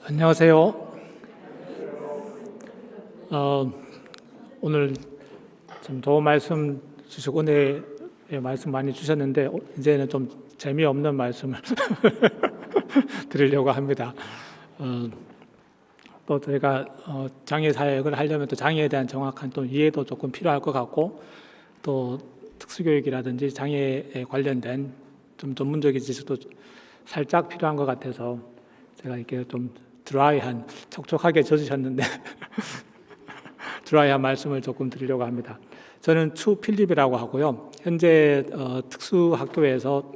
안녕하세요. 오늘 좀 좋은 말씀 주시고 은혜의 말씀 많이 주셨는데 이제는 좀 재미없는 말씀을 드리려고 합니다. 또 저희가 장애 사역을 하려면 또 장애에 대한 정확한 또 이해도 조금 필요할 것 같고 또 특수교육이라든지 장애에 관련된 좀 전문적인 지식도 살짝 필요한 것 같아서 제가 이렇게 좀 드라이한, 촉촉하게 젖으셨는데 드라이한 말씀을 조금 드리려고 합니다. 저는 추 필립이라고 하고요. 현재 특수학교에서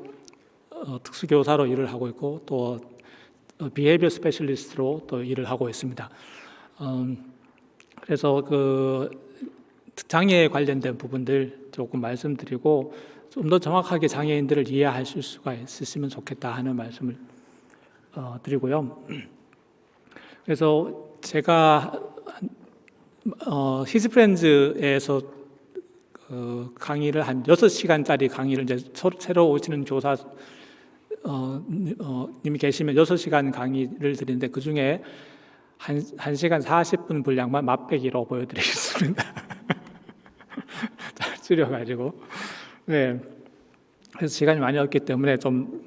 특수교사로 일을 하고 있고 또 비헤이비어 스페셜리스트로 또 일을 하고 있습니다. 그래서 그 장애에 관련된 부분들 조금 말씀드리고 좀 더 정확하게 장애인들을 이해하실 수가 있으시면 좋겠다 하는 말씀을 드리고요. 그래서 제가 히즈프렌즈에서 강의를 한 6시간짜리 강의를 이제 새로 오시는 교사 님이 계시면 6시간 강의를 드리는데 그 중에 1시간 40분 분량만 맛배기로 보여드리겠습니다. 잘 줄여가지고. 네. 그래서 시간이 많이 없기 때문에 좀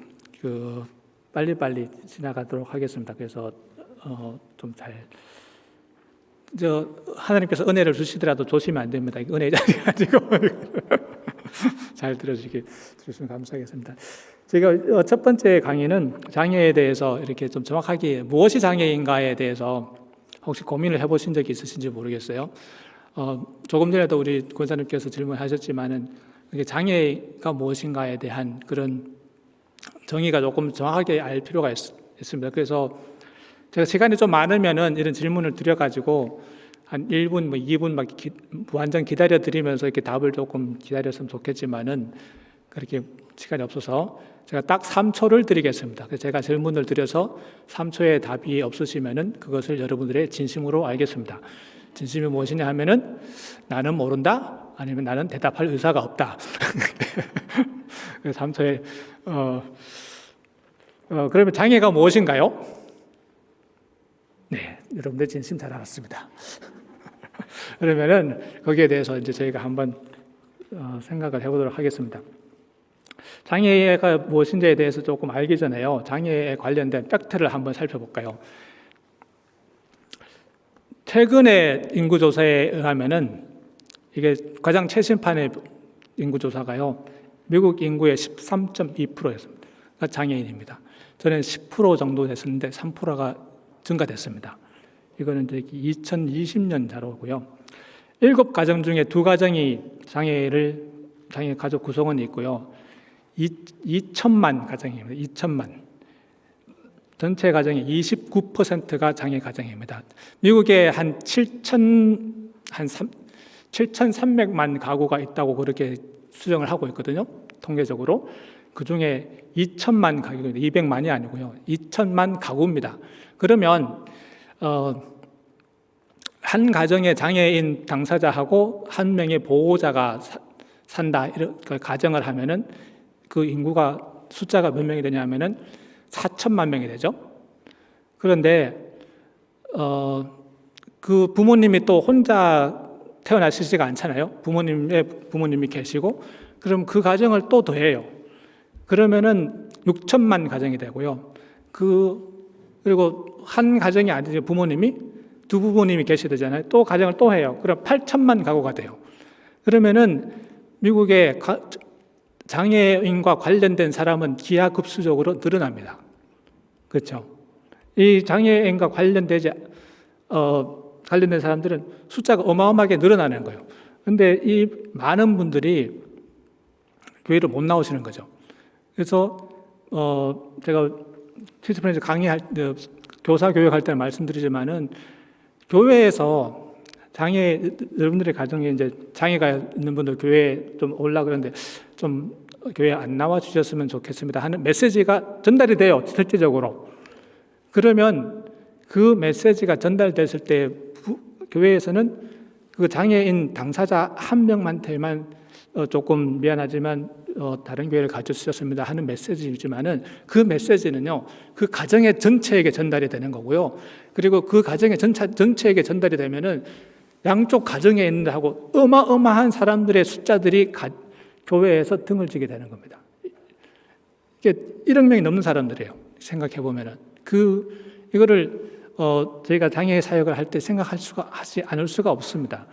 빨리빨리 지나가도록 하겠습니다. 그래서 좀 하나님께서 은혜를 주시더라도 조심하면 안 됩니다. 은혜 자리 가지고 잘 들어주시면 감사하겠습니다. 제가 첫 번째 강의는 장애에 대해서 이렇게 좀 정확하게 무엇이 장애인가에 대해서 혹시 고민을 해보신 적이 있으신지 모르겠어요. 조금 전에도 우리 권사님께서 질문하셨지만은 이게 장애가 무엇인가에 대한 그런 정의가 조금 정확하게 알 필요가 있습니다. 그래서 제가 시간이 좀 많으면은 이런 질문을 드려가지고 한 1분, 2분 무한정 기다려 드리면서 이렇게 답을 조금 기다렸으면 좋겠지만은 그렇게 시간이 없어서 제가 딱 3초를 드리겠습니다. 그래서 제가 질문을 드려서 3초의 답이 없으시면은 그것을 여러분들의 진심으로 알겠습니다. 진심이 무엇이냐 하면은 나는 모른다, 아니면 나는 대답할 의사가 없다. 그래서 3초에 그러면 장애가 무엇인가요? 네, 여러분들 진심 잘 알았습니다. 그러면은 거기에 대해서 이제 저희가 한번 생각을 해보도록 하겠습니다. 장애가 무엇인지에 대해서 조금 알기 전에요. 장애에 관련된 팩트를 한번 살펴볼까요? 최근의 인구조사에 의하면은 이게 가장 최신판의 인구조사가요. 미국 인구의 13.2%였습니다. 그러니까 장애인입니다. 전에는 10% 정도 됐었는데 3%가 증가됐습니다. 이거는 이제 2020년 자료고요. 7가정 중에 2가정이 장애 가족 구성원이 있고요. 2천만 가정입니다. 2천만. 전체 가정의 29%가 장애 가정입니다. 미국에 한 7,300만 가구가 있다고 그렇게 수정을 하고 있거든요. 통계적으로. 그 중에 2천만 가구입니다. 200만이 아니고요. 2천만 가구입니다. 그러면 한 가정의 장애인 당사자하고 한 명의 보호자가 산다 이렇게 가정을 하면은 그 인구가 숫자가 몇 명이 되냐면은 4천만 명이 되죠. 그런데 그 부모님이 또 혼자 태어나시지가 않잖아요. 부모님이 계시고 그럼 그 가정을 또 더해요. 그러면은 6천만 가정이 되고요. 그리고 한 가정이 아니죠. 두 부모님이 계셔야 되잖아요. 또 가정을 또 해요. 그럼 8천만 가구가 돼요. 그러면은 미국의 장애인과 관련된 사람은 기하급수적으로 늘어납니다. 그렇죠? 이 장애인과 관련된 사람들은 숫자가 어마어마하게 늘어나는 거예요. 그런데 이 많은 분들이 교회를 못 나오시는 거죠. 그래서 제가 히즈프렌즈 강의할 때 교사 교육할 때 말씀드리지만은 교회에서 여러분들의 가정에 이제 장애가 있는 분들 교회에 좀 올라 그러는데 좀 교회에 안 나와 주셨으면 좋겠습니다 하는 메시지가 전달이 돼요. 실질적으로. 그러면 그 메시지가 전달됐을 때 교회에서는 그 장애인 당사자 한 명한테만 조금 미안하지만 다른 교회를 가르치셨습니다 하는 메시지이지만은 그 메시지는요, 그 가정의 전체에게 전달이 되는 거고요. 그리고 그 가정의 전체에게 전달이 되면은 양쪽 가정에 있는 하고 어마어마한 사람들의 숫자들이 교회에서 등을 지게 되는 겁니다. 이게 1억 명이 넘는 사람들이에요. 생각해 보면은 이거를 저희가 장애 사역을 할 때 하지 않을 수가 없습니다.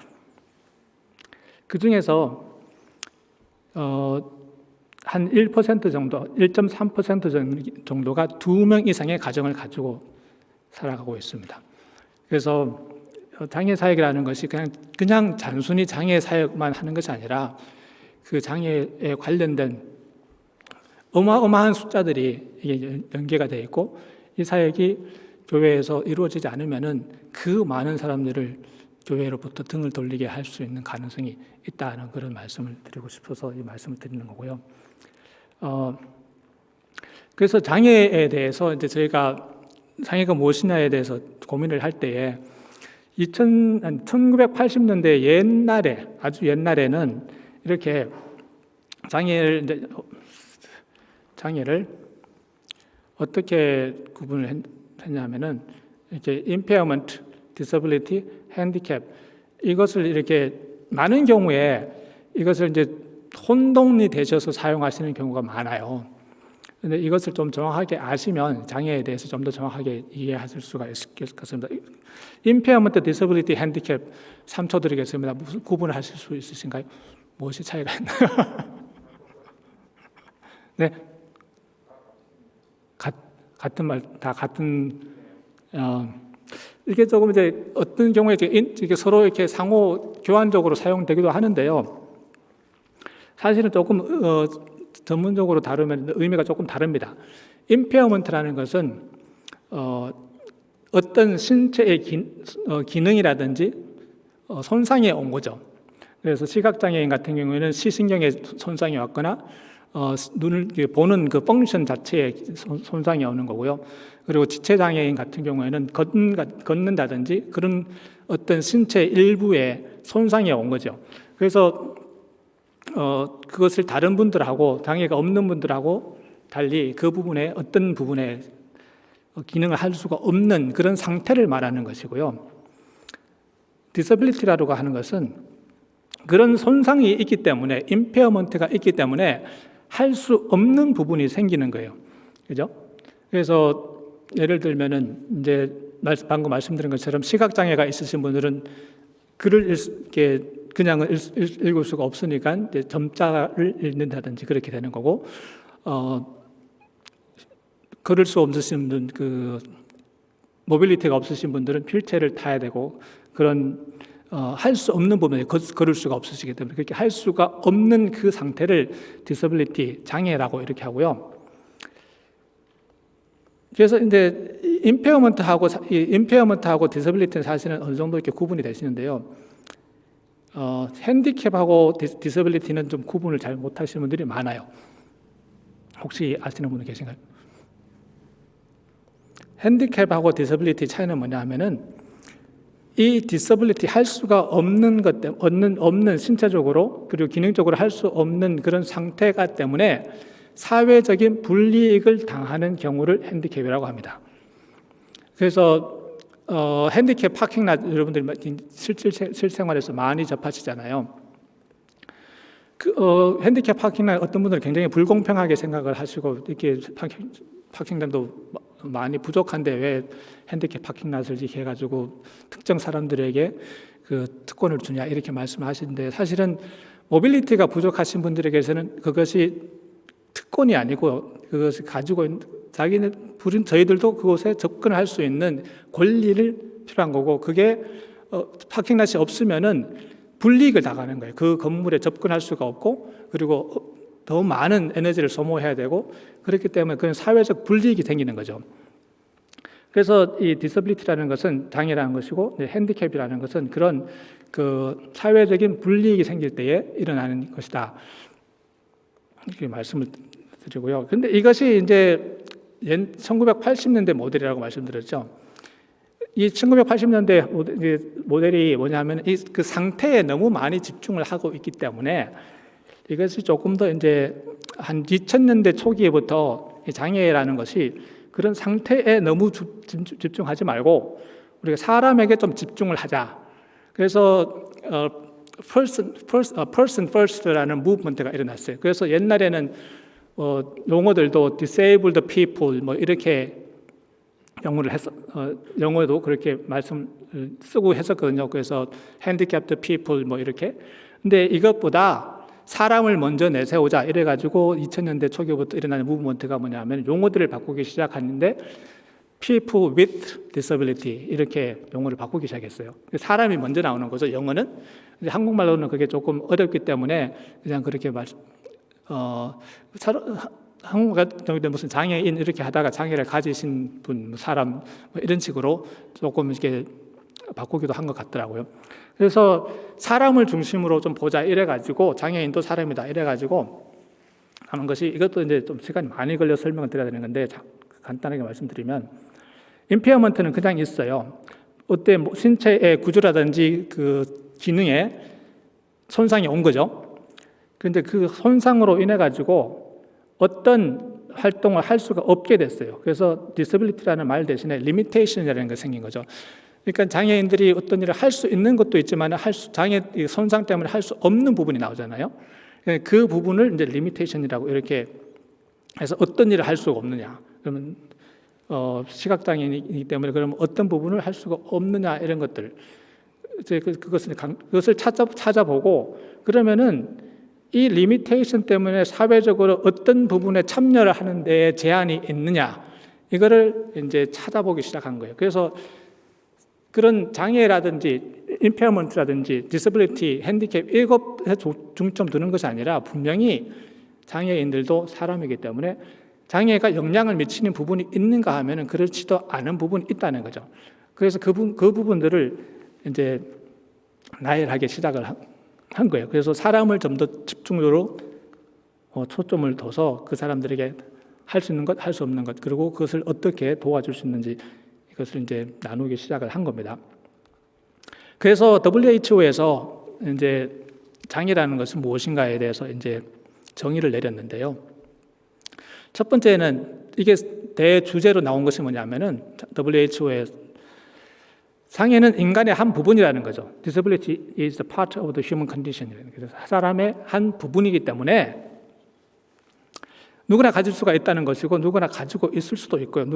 그 중에서 한 1% 정도, 1.3% 정도가 2명 이상의 가정을 가지고 살아가고 있습니다. 그래서 장애 사역이라는 것이 그냥 단순히 장애 사역만 하는 것이 아니라 그 장애에 관련된 어마어마한 숫자들이 이게 연계가 되어 있고, 이 사역이 교회에서 이루어지지 않으면은 그 많은 사람들을 교회로부터 등을 돌리게 할 수 있는 가능성이 있다는 그런 말씀을 드리고 싶어서 이 말씀을 드리는 거고요. 그래서 장애에 대해서 이제 저희가 장애가 무엇이냐에 대해서 고민을 할 때에 1980년대 옛날에, 아주 옛날에는 이렇게 장애를 어떻게 구분을 했냐면은 이렇게 impairment, disability, handicap, 이것을 이렇게 많은 경우에 이것을 이제 혼동이 되셔서 사용하시는 경우가 많아요. 근데 이것을 좀 정확하게 아시면 장애에 대해서 좀 더 정확하게 이해하실 수가 있을 것 같습니다. impairment, disability, handicap 3초 드리겠습니다. 무슨 구분을 하실 수 있으신가요? 무엇이 차이가 있나요? 네, 같은 말, 다 같은. 이게 조금 이제 어떤 경우에 이게 서로 이렇게 상호 교환적으로 사용되기도 하는데요. 사실은 조금 전문적으로 다루면 의미가 조금 다릅니다. 임페어먼트라는 것은 어떤 신체의 기능이라든지 손상이 온 거죠. 그래서 시각장애인 같은 경우에는 시신경에 손상이 왔거나 눈을 보는 그 펑션 자체에 손상이 오는 거고요. 그리고 지체장애인 같은 경우에는 걷는다든지 그런 어떤 신체 일부에 손상이 온 거죠. 그래서 그것을 다른 분들하고 장애가 없는 분들하고 달리 그 부분에 어떤 부분에 기능을 할 수가 없는 그런 상태를 말하는 것이고요. 디서빌리티라고 하는 것은 그런 손상이 있기 때문에, 임페어먼트가 있기 때문에 할 수 없는 부분이 생기는 거예요. 그죠? 그래서 예를 들면은 이제 방금 말씀드린 것처럼 시각장애가 있으신 분들은 글을 이렇게 그냥 읽을 수가 없으니까 이제 점자를 읽는다든지 그렇게 되는 거고, 걸을 수 없으신 분, 모빌리티가 없으신 분들은 휠체어를 타야 되고, 그런 할 수 없는 부분에 걸을 수가 없으시기 때문에 그렇게 할 수가 없는 그 상태를 디서빌리티, 장애라고 이렇게 하고요. 그래서 이제 임페어먼트하고 디서빌리티는 사실은 어느 정도 이렇게 구분이 되시는데요. 핸디캡하고 디서빌리티는 좀 구분을 잘 못하시는 분들이 많아요. 혹시 아시는 분은 계신가요? 핸디캡하고 디서빌리티 차이는 뭐냐 하면은 이 디서빌리티 할 수가 없는 것 때문에 없는 신체적으로 그리고 기능적으로 할 수 없는 그런 상태가 때문에 사회적인 불이익을 당하는 경우를 핸디캡이라고 합니다. 그래서 핸디캡 파킹랏 여러분들 실생활에서 많이 접하시잖아요. 핸디캡 파킹랏 어떤 분들은 굉장히 불공평하게 생각을 하시고 이렇게 파킹장도 많이 부족한데 왜 핸디캡 파킹랏을 이렇게 해가지고 특정 사람들에게 그 특권을 주냐 이렇게 말씀하시는데, 사실은 모빌리티가 부족하신 분들에게서는 그것이 특권이 아니고 그것을 가지고 있는 저희들도 그곳에 접근할 수 있는 권리를 필요한 거고, 그게 파킹랏이 없으면은 불이익을 당하는 거예요. 그 건물에 접근할 수가 없고, 그리고 더 많은 에너지를 소모해야 되고, 그렇기 때문에 그런 사회적 불이익이 생기는 거죠. 그래서 이 디서빌리티라는 것은 장애라는 것이고, 핸디캡이라는 것은 그런 그 사회적인 불이익이 생길 때에 일어나는 것이다. 이렇게 말씀을 드리고요. 근데 이것이 이제 1980년대 모델이라고 말씀드렸죠. 이 1980년대 모델이 뭐냐면 그 상태에 너무 많이 집중을 하고 있기 때문에 이것이 조금 더 이제 한 2000년대 초기부터 장애라는 것이 그런 상태에 너무 집중하지 말고 우리가 사람에게 좀 집중을 하자. 그래서 person first라는 무브먼트가 일어났어요. 그래서 옛날에는 용어들도 disabled people 뭐 이렇게 영어도 그렇게 말씀 쓰고 했었거든요. 그래서 handicapped people 뭐 이렇게. 근데 이것보다 사람을 먼저 내세우자 이래가지고 2000년대 초기부터 일어나는 무브먼트가 뭐냐면 용어들을 바꾸기 시작하는데 people with disability 이렇게 용어를 바꾸기 시작했어요. 사람이 먼저 나오는 거죠. 영어는 한국말로는 그게 조금 어렵기 때문에 그냥 그렇게 한국 같은 경우는 무슨 장애인 이렇게 하다가 장애를 가지신 분, 사람 뭐 이런 식으로 조금 이렇게 바꾸기도 한 것 같더라고요. 그래서 사람을 중심으로 좀 보자 이래가지고 장애인도 사람이다 이래가지고 하는 것이 이것도 이제 좀 시간이 많이 걸려 설명을 드려야 되는 건데 간단하게 말씀드리면 임페어먼트는 그냥 있어요. 어때 신체의 구조라든지 그 기능에 손상이 온 거죠. 그런데 그 손상으로 인해 가지고 어떤 활동을 할 수가 없게 됐어요. 그래서 disability라는 말 대신에 limitation이라는 게 생긴 거죠. 그러니까 장애인들이 어떤 일을 할 수 있는 것도 있지만 장애 손상 때문에 할 수 없는 부분이 나오잖아요. 그 부분을 이제 limitation이라고 이렇게 해서 어떤 일을 할 수가 없느냐. 그러면 시각장애인이기 때문에 그러면 어떤 부분을 할 수가 없느냐 이런 것들 이제 그것을 찾아보고 그러면은 이 리미테이션 때문에 사회적으로 어떤 부분에 참여를 하는 데에 제한이 있느냐 이거를 이제 찾아보기 시작한 거예요. 그래서 그런 장애라든지 임페어먼트라든지 디서빌리티, 핸디캡 이것에 중점 두는 것이 아니라 분명히 장애인들도 사람이기 때문에 장애가 영향을 미치는 부분이 있는가 하면은 그렇지도 않은 부분이 있다는 거죠. 그래서 그 부분들을 이제 나열하기 시작을 한 거예요. 그래서 사람을 좀 더 집중적으로 초점을 둬서 그 사람들에게 할 수 있는 것, 할 수 없는 것, 그리고 그것을 어떻게 도와줄 수 있는지 이것을 이제 나누기 시작을 한 겁니다. 그래서 WHO에서 이제 장애라는 것은 무엇인가에 대해서 이제 정의를 내렸는데요. 첫 번째는 이게 대주제로 나온 것이 뭐냐면은 WHO의 장애는 인간의 한 부분이라는 거죠. Disability is a part of the human condition. 그래서 사람의 한 부분이기 때문에 누구나 가질 수가 있다는 것이고 누구나 가지고 있을 수도 있고요.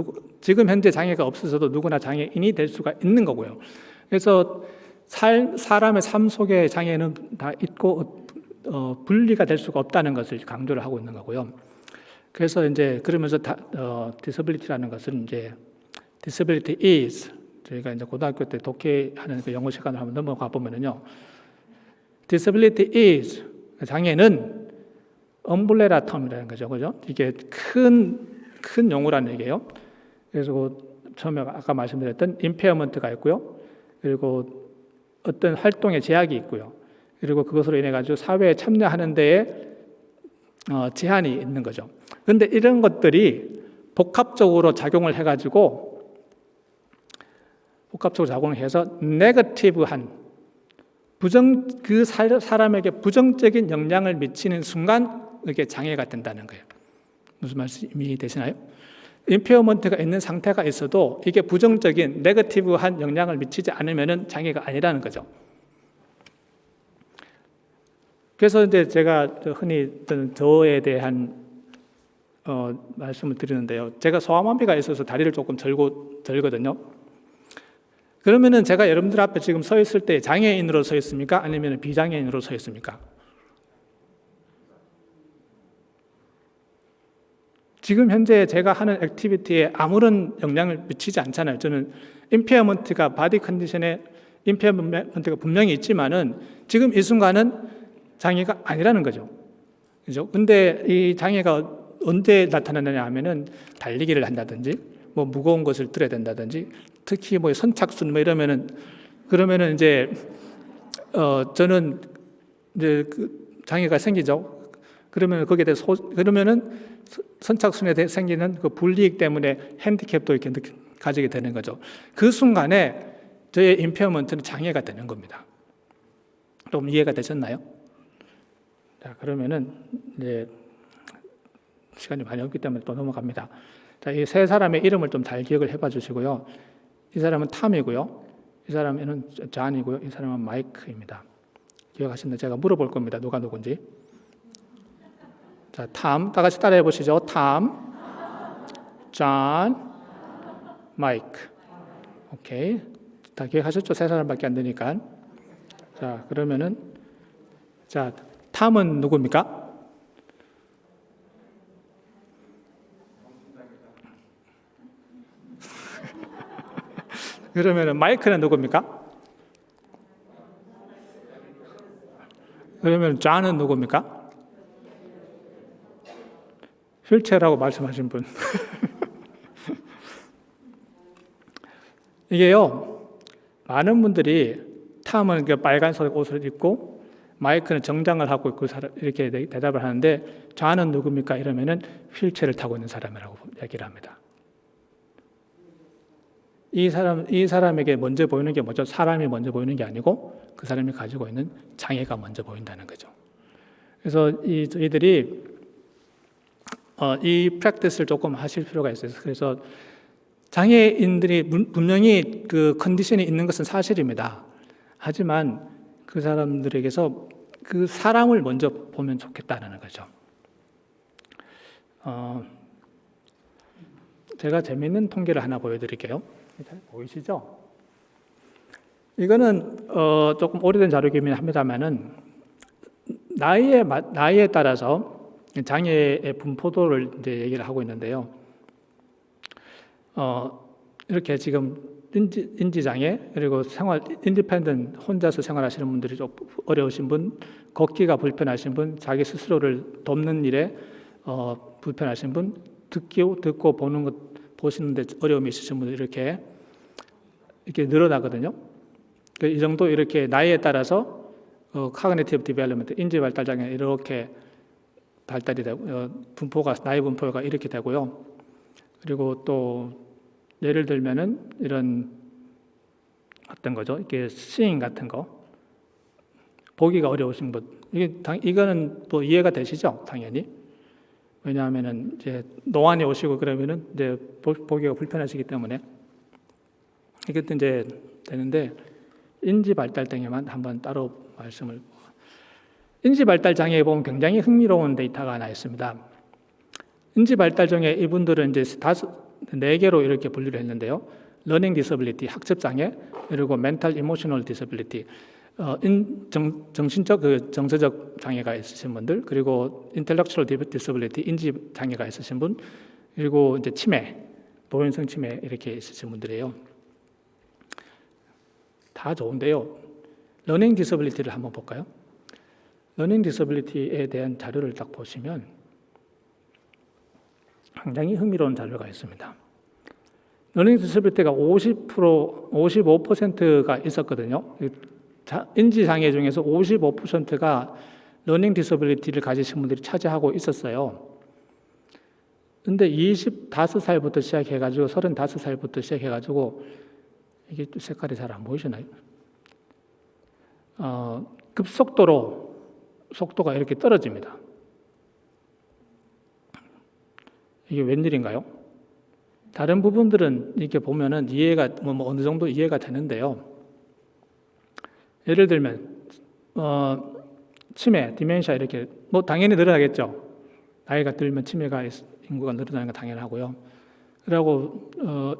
지금 현재 장애가 없어서도 누구나 장애인이 될 수가 있는 거고요. 그래서 사람의 삶 속에 장애는 다 있고 분리가 될 수가 없다는 것을 강조를 하고 있는 거고요. 그래서 이제 그러면서 disability라는 것은 이제 disability is 저희가 이제 고등학교 때 독해하는 그 영어 시간을 한번 넘어가 보면은요, disability is 장애는 엄블레라 텀이라는 거죠, 그죠? 이게 큰 용어라는 얘기예요. 그래서 처음에 아까 말씀드렸던 임페어먼트가 있고요, 그리고 어떤 활동에 제약이 있고요, 그리고 그것으로 인해 가지고 사회에 참여하는 데에 제한이 있는 거죠. 그런데 이런 것들이 복합적으로 작용을 해가지고 해서 네거티브한 그 사람에게 부정적인 영향을 미치는 순간 이게 장애가 된다는 거예요. 무슨 말씀이 되시나요? 임페어먼트가 있는 상태가 있어도 이게 부정적인 네거티브한 영향을 미치지 않으면은 장애가 아니라는 거죠. 그래서 이제 제가 흔히 저에 대한 말씀을 드리는데요. 제가 소아마비가 있어서 다리를 조금 절거든요. 그러면은 제가 여러분들 앞에 지금 서 있을 때 장애인으로 서 있습니까? 아니면 비장애인으로 서 있습니까? 지금 현재 제가 하는 액티비티에 아무런 영향을 미치지 않잖아요. 저는 임페어먼트가 바디 컨디션에 임페어먼트가 분명히 있지만은 지금 이 순간은 장애가 아니라는 거죠. 그죠? 근데 이 장애가 언제 나타나느냐 하면은 달리기를 한다든지 뭐 무거운 것을 들어야 된다든지 특히 뭐 선착순 뭐 그러면은 이제 저는 이제 그 장애가 생기죠. 그러면 거기에 대해서 그러면은 선착순에 대해 생기는 그 불이익 때문에 핸디캡도 이렇게 가지게 되는 거죠. 그 순간에 저의 임페어먼트는 장애가 되는 겁니다. 좀 이해가 되셨나요? 자, 그러면은 이제 시간이 많이 없기 때문에 또 넘어갑니다. 자, 이 세 사람의 이름을 좀 잘 기억을 해봐 주시고요. 이 사람은 탐이고요. 이 사람은 존이고요. 이 사람은 마이크입니다. 기억하시나요? 제가 물어볼 겁니다. 누가 누군지. 자, 탐. 다 같이 따라해 보시죠. 탐, 존, 마이크. 오케이. 다 기억하셨죠? 세 사람밖에 안 되니까. 자, 그러면은 자, 탐은 누굽니까? 그러면은 마이크는 누굽니까? 그러면 존은 누굽니까? 휠체어라고 말씀하신 분. 이게요, 많은 분들이 탐은 그 빨간색 옷을 입고 마이크는 정장을 하고 있고 이렇게 대답을 하는데 존은 누굽니까? 이러면은 휠체어를 타고 있는 사람이라고 얘기를 합니다. 이 사람에게 먼저 보이는 게 뭐죠? 사람이 먼저 보이는 게 아니고 그 사람이 가지고 있는 장애가 먼저 보인다는 거죠. 그래서 저희들이 이 프랙티스를 조금 하실 필요가 있어요. 그래서 장애인들이 분명히 그 컨디션이 있는 것은 사실입니다. 하지만 그 사람들에게서 그 사람을 먼저 보면 좋겠다는 거죠. 제가 재미있는 통계를 하나 보여드릴게요. 잘 보이시죠? 이거는 조금 오래된 자료이긴 합니다만은 나이에 따라서 장애의 분포도를 이제 얘기를 하고 있는데요. 이렇게 지금 인지 장애 그리고 인디펜던트 혼자서 생활하시는 분들이 좀 어려우신 분, 걷기가 불편하신 분, 자기 스스로를 돕는 일에 불편하신 분, 듣고 보는 것 보시는데 어려움이 있으신 분들 이렇게 늘어나거든요. 이 정도 이렇게 나이에 따라서 cognitive development, 인지 발달 장애 이렇게 발달이 되고 나이 분포가 이렇게 되고요. 그리고 또 예를 들면은 이런 어떤 거죠? 이게 seeing 같은 거 보기가 어려우신 분 이거는 또 이해가 되시죠? 당연히. 왜냐하면은 이제 노안이 오시고 그러면은 이제 보기가 불편하시기 때문에 이것도 이제 되는데 인지 발달 장애만 한번 따로 말씀을. 인지 발달 장애에 보면 굉장히 흥미로운 데이터가 하나 있습니다. 인지 발달 장애 이분들은 이제 4개로 이렇게 분류를 했는데요. 러닝 디서빌리티 학습 장애 그리고 멘탈 이모셔널 디서빌리티 정신적 정서적 장애가 있으신 분들 그리고 인텔렉츄얼 디서빌리티 인지 장애가 있으신 분 그리고 이제 치매 노인성 치매 이렇게 있으신 분들이에요. 다 좋은데요. 러닝 디서빌리티를 한번 볼까요? 러닝 디서빌리티에 대한 자료를 딱 보시면 굉장히 흥미로운 자료가 있습니다. 러닝 디서빌리티가 55%가 있었거든요. 인지 장애 중에서 55%가 러닝 디서빌리티를 가지신 분들이 차지하고 있었어요. 근데 25살부터 시작해가지고 35살부터 시작해가지고 이게 또 색깔이 잘 안 보이시나요? 급속도로 속도가 이렇게 떨어집니다. 이게 웬일인가요? 다른 부분들은 이렇게 보면은 이해가 어느 정도 이해가 되는데요. 예를 들면 치매, 디멘시아 이렇게 당연히 늘어나겠죠. 나이가 들면 치매가 인구가 늘어나는 건 당연하고요. 그리고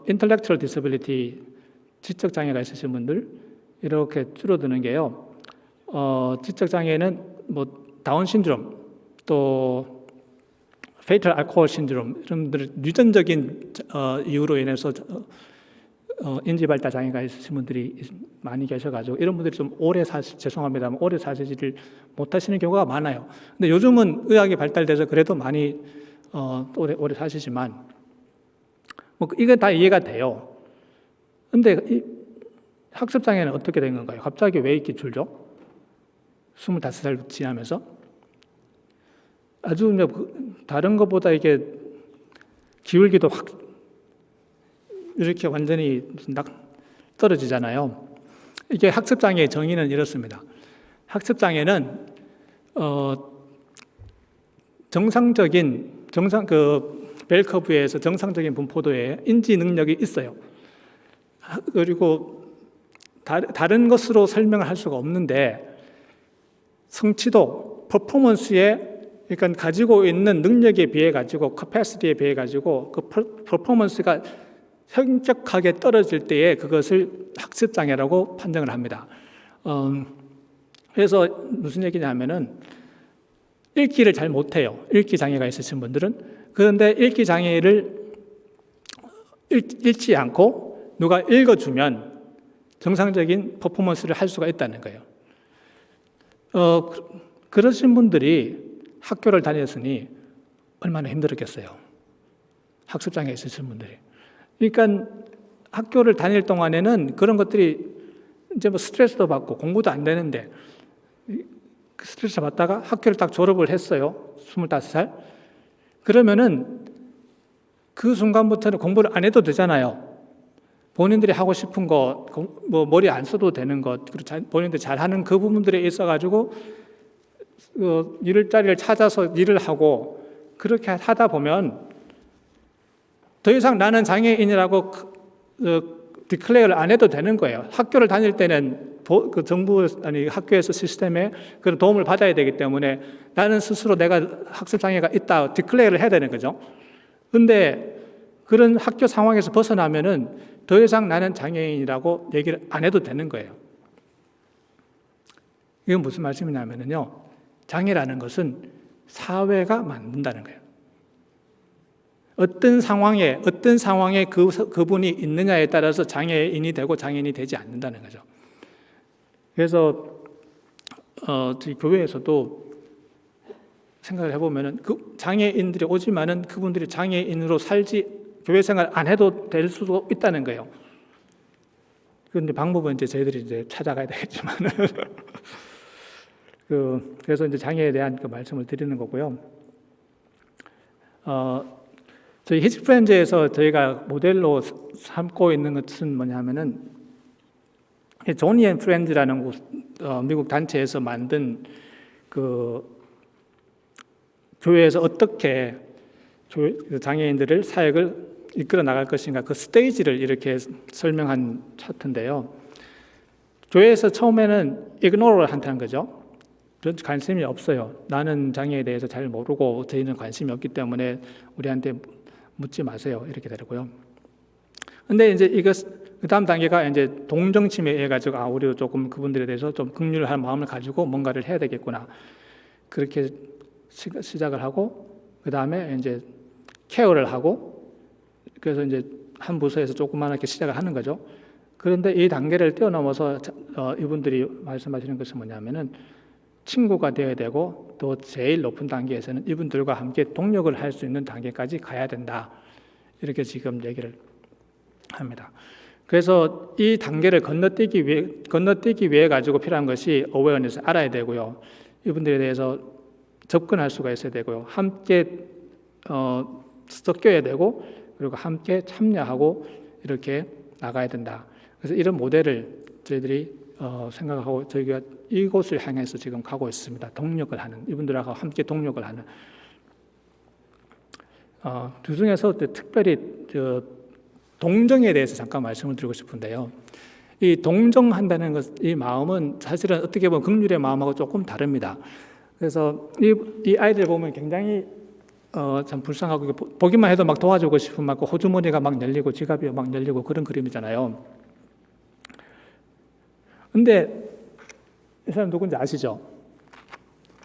intellectual disability 지적 장애가 있으신 분들 이렇게 줄어드는 게요. 지적 장애는 다운 신드롬 또 페이탈 알코올 신드롬 이런 유전적인 이유로 인해서 인지 발달 장애가 있으신 분들이 많이 계셔가지고 이런 분들이 좀 죄송합니다만 오래 사시지를 못하시는 경우가 많아요. 근데 요즘은 의학이 발달돼서 그래도 많이 오래 사시지만 이건 다 이해가 돼요. 근데 이 학습 장애는 어떻게 된 건가요? 갑자기 왜 이렇게 줄죠? 25살 지나면서 아주 다른 것보다 이게 기울기도 확 이렇게 완전히 떨어지잖아요. 이게 학습장애의 정의는 이렇습니다. 학습장애는 정상적인 벨 커브에서 정상적인 분포도에 인지 능력이 있어요. 그리고 다른 것으로 설명을 할 수가 없는데 성취도, 퍼포먼스에 그러니까 가지고 있는 능력에 비해 가지고 캐패시티에 비해 가지고 그 퍼포먼스가 현격하게 떨어질 때에 그것을 학습 장애라고 판정을 합니다. 그래서 무슨 얘기냐면은 읽기를 잘 못해요. 읽기 장애가 있으신 분들은. 그런데 읽기 장애를 읽지 않고 누가 읽어주면 정상적인 퍼포먼스를 할 수가 있다는 거예요. 그러신 분들이 학교를 다녔으니 얼마나 힘들었겠어요. 학습장애 있으신 분들이. 그러니까 학교를 다닐 동안에는 그런 것들이 이제 뭐 스트레스도 받고 공부도 안 되는데 그 스트레스 받다가 학교를 딱 졸업을 했어요. 25살. 그러면은 그 순간부터는 공부를 안 해도 되잖아요. 본인들이 하고 싶은 것, 뭐 머리 안 써도 되는 것, 그리고 본인들이 잘하는 그 부분들에 있어가지고 일자리를 찾아서 일을 하고 그렇게 하다 보면 더 이상 나는 장애인이라고 디클레어를 안 해도 되는 거예요. 학교를 다닐 때는 그 정부 학교에서 시스템에 그런 도움을 받아야 되기 때문에 나는 스스로 내가 학습 장애가 있다 디클레어를 해야 되는 거죠. 근데 그런 학교 상황에서 벗어나면은 더 이상 나는 장애인이라고 얘기를 안 해도 되는 거예요. 이건 무슨 말씀이냐면요. 장애라는 것은 사회가 만든다는 거예요. 어떤 상황에 그분이 있느냐에 따라서 장애인이 되고 장애인이 되지 않는다는 거죠. 그래서 저희 교회에서도 생각을 해보면은 그 장애인들이 오지만은 그분들이 장애인으로 살지 교회 생활 안 해도 될 수도 있다는 거예요. 그런데 방법은 이제 저희들이 이제 찾아가야 되겠지만은 그래서 이제 장애에 대한 그 말씀을 드리는 거고요. 저희 히즈프렌즈에서 저희가 모델로 삼고 있는 것은 뭐냐면은 조니 앤 프렌즈라는 미국 단체에서 만든 그 교회에서 어떻게 장애인들을 사역을 이끌어 나갈 것인가 그 스테이지를 이렇게 설명한 차트인데요. 교회에서 처음에는 이그노를 한다는 거죠. 전 관심이 없어요. 나는 장애에 대해서 잘 모르고 저희는 관심이 없기 때문에 우리한테 묻지 마세요. 이렇게 되고요. 근데 이제 그 다음 단계가 이제 동정심에 의해 가지고 우리도 조금 그분들에 대해서 좀 긍휼한 마음을 가지고 뭔가를 해야 되겠구나. 그렇게 시작을 하고 그 다음에 이제 케어를 하고 그래서 이제 한 부서에서 조그맣게 시작을 하는 거죠. 그런데 이 단계를 뛰어넘어서 이분들이 말씀하시는 것은 뭐냐면은 친구가 되어야 되고 또 제일 높은 단계에서는 이분들과 함께 동력을 할 수 있는 단계까지 가야 된다. 이렇게 지금 얘기를 합니다. 그래서 이 단계를 건너뛰기 위해 가지고 필요한 것이 어웨어니스 알아야 되고요. 이분들에 대해서 접근할 수가 있어야 되고요. 함께 섞여야 되고 그리고 함께 참여하고 이렇게 나가야 된다. 그래서 이런 모델을 저희들이 생각하고 저희가 이곳을 향해서 지금 가고 있습니다. 동력을 하는 이분들하고 함께 동력을 하는 그 중에서 특별히 동정에 대해서 잠깐 말씀을 드리고 싶은데요. 이 동정한다는 것, 이 마음은 사실은 어떻게 보면 긍휼의 마음하고 조금 다릅니다. 그래서 이 아이들 보면 굉장히 참 불쌍하고 보기만 해도 막 도와주고 싶은 막 호주머니가 막 열리고 지갑이 막 열리고 그런 그림이잖아요. 근데 이 사람 누군지 아시죠?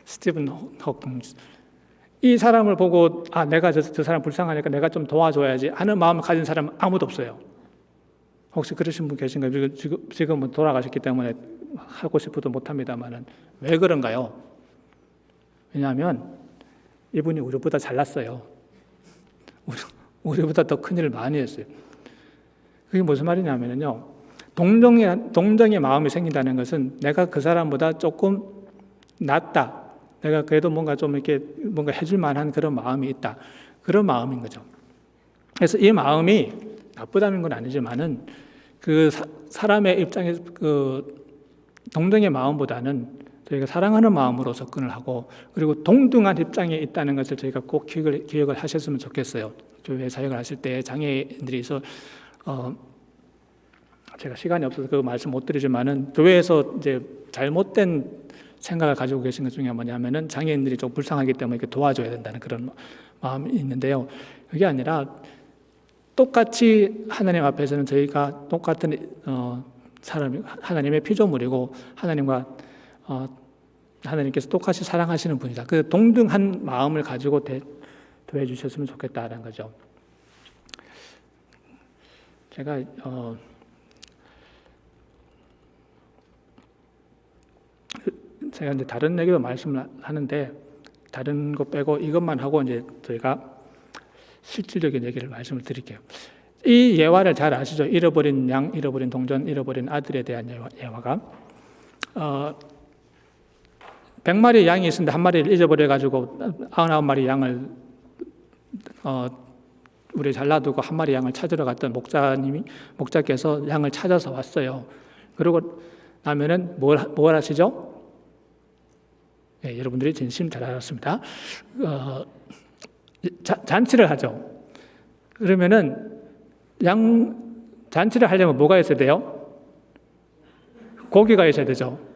스티븐 호킹스. 이 사람을 보고 내가 저 사람 불쌍하니까 내가 좀 도와줘야지 하는 마음을 가진 사람은 아무도 없어요. 혹시 그러신 분 계신가요? 지금은 돌아가셨기 때문에 하고 싶어도 못합니다만은 왜 그런가요? 왜냐하면 이분이 우리보다 잘났어요. 우리보다 더 큰일을 많이 했어요. 그게 무슨 말이냐면요. 동정의 마음이 생긴다는 것은 내가 그 사람보다 조금 낫다. 내가 그래도 뭔가 좀 이렇게 뭔가 해줄 만한 그런 마음이 있다. 그런 마음인 거죠. 그래서 이 마음이 나쁘다는 건 아니지만은 그 사람의 입장에서 그 동정의 마음보다는 저희가 사랑하는 마음으로 접근을 하고, 그리고 동등한 입장에 있다는 것을 저희가 꼭 기억을 하셨으면 좋겠어요. 교회 사역을 하실 때 장애인들이 있어 제가 시간이 없어서 그 말씀 못 드리지만은, 교회에서 이제 잘못된 생각을 가지고 계신 것 중에 뭐냐면은 장애인들이 좀 불쌍하기 때문에 이렇게 도와줘야 된다는 그런 마음이 있는데요. 그게 아니라 똑같이 하나님 앞에서는 저희가 똑같은 사람이 하나님의 피조물이고, 하나님께서 똑같이 사랑하시는 분이다. 그 동등한 마음을 가지고 대해 주셨으면 좋겠다는 거죠. 제가 이제 다른 얘기도 말씀을 하는데, 다른 거 빼고 이것만 하고 이제 저희가 실질적인 얘기를 말씀을 드릴게요. 이 예화를 잘 아시죠? 잃어버린 양, 잃어버린 동전, 잃어버린 아들에 대한 예화가 100마리 양이 있었는데 한 마리를 잊어버려가지고 99마리 양을 우리 잘 놔두고 한 마리 양을 찾으러 갔던 목자께서 양을 찾아서 왔어요. 그러고 나면은 뭘 하시죠? 네, 여러분들이 진심 잘 알았습니다. 잔치를 하죠. 그러면은 잔치를 하려면 뭐가 있어야 돼요? 고기가 있어야 되죠.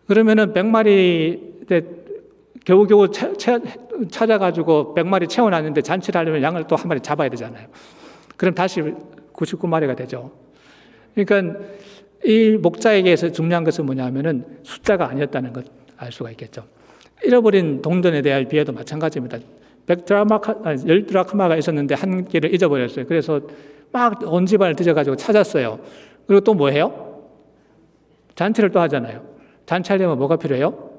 그러면은 100마리 겨우겨우 찾아가지고 100마리 채워놨는데 잔치를 하려면 양을 또 한 마리 잡아야 되잖아요. 그럼 다시 99마리가 되죠. 그러니까 이 목자에게서 중요한 것은 뭐냐면은 숫자가 아니었다는 것 알 수가 있겠죠. 잃어버린 동전에 대한 비유도 마찬가지입니다. 10드라크마가 있었는데 한 개를 잊어버렸어요. 그래서 막 온 집안을 뒤져가지고 찾았어요. 그리고 또 뭐 해요? 잔치를 또 하잖아요. 잔치하려면 뭐가 필요해요?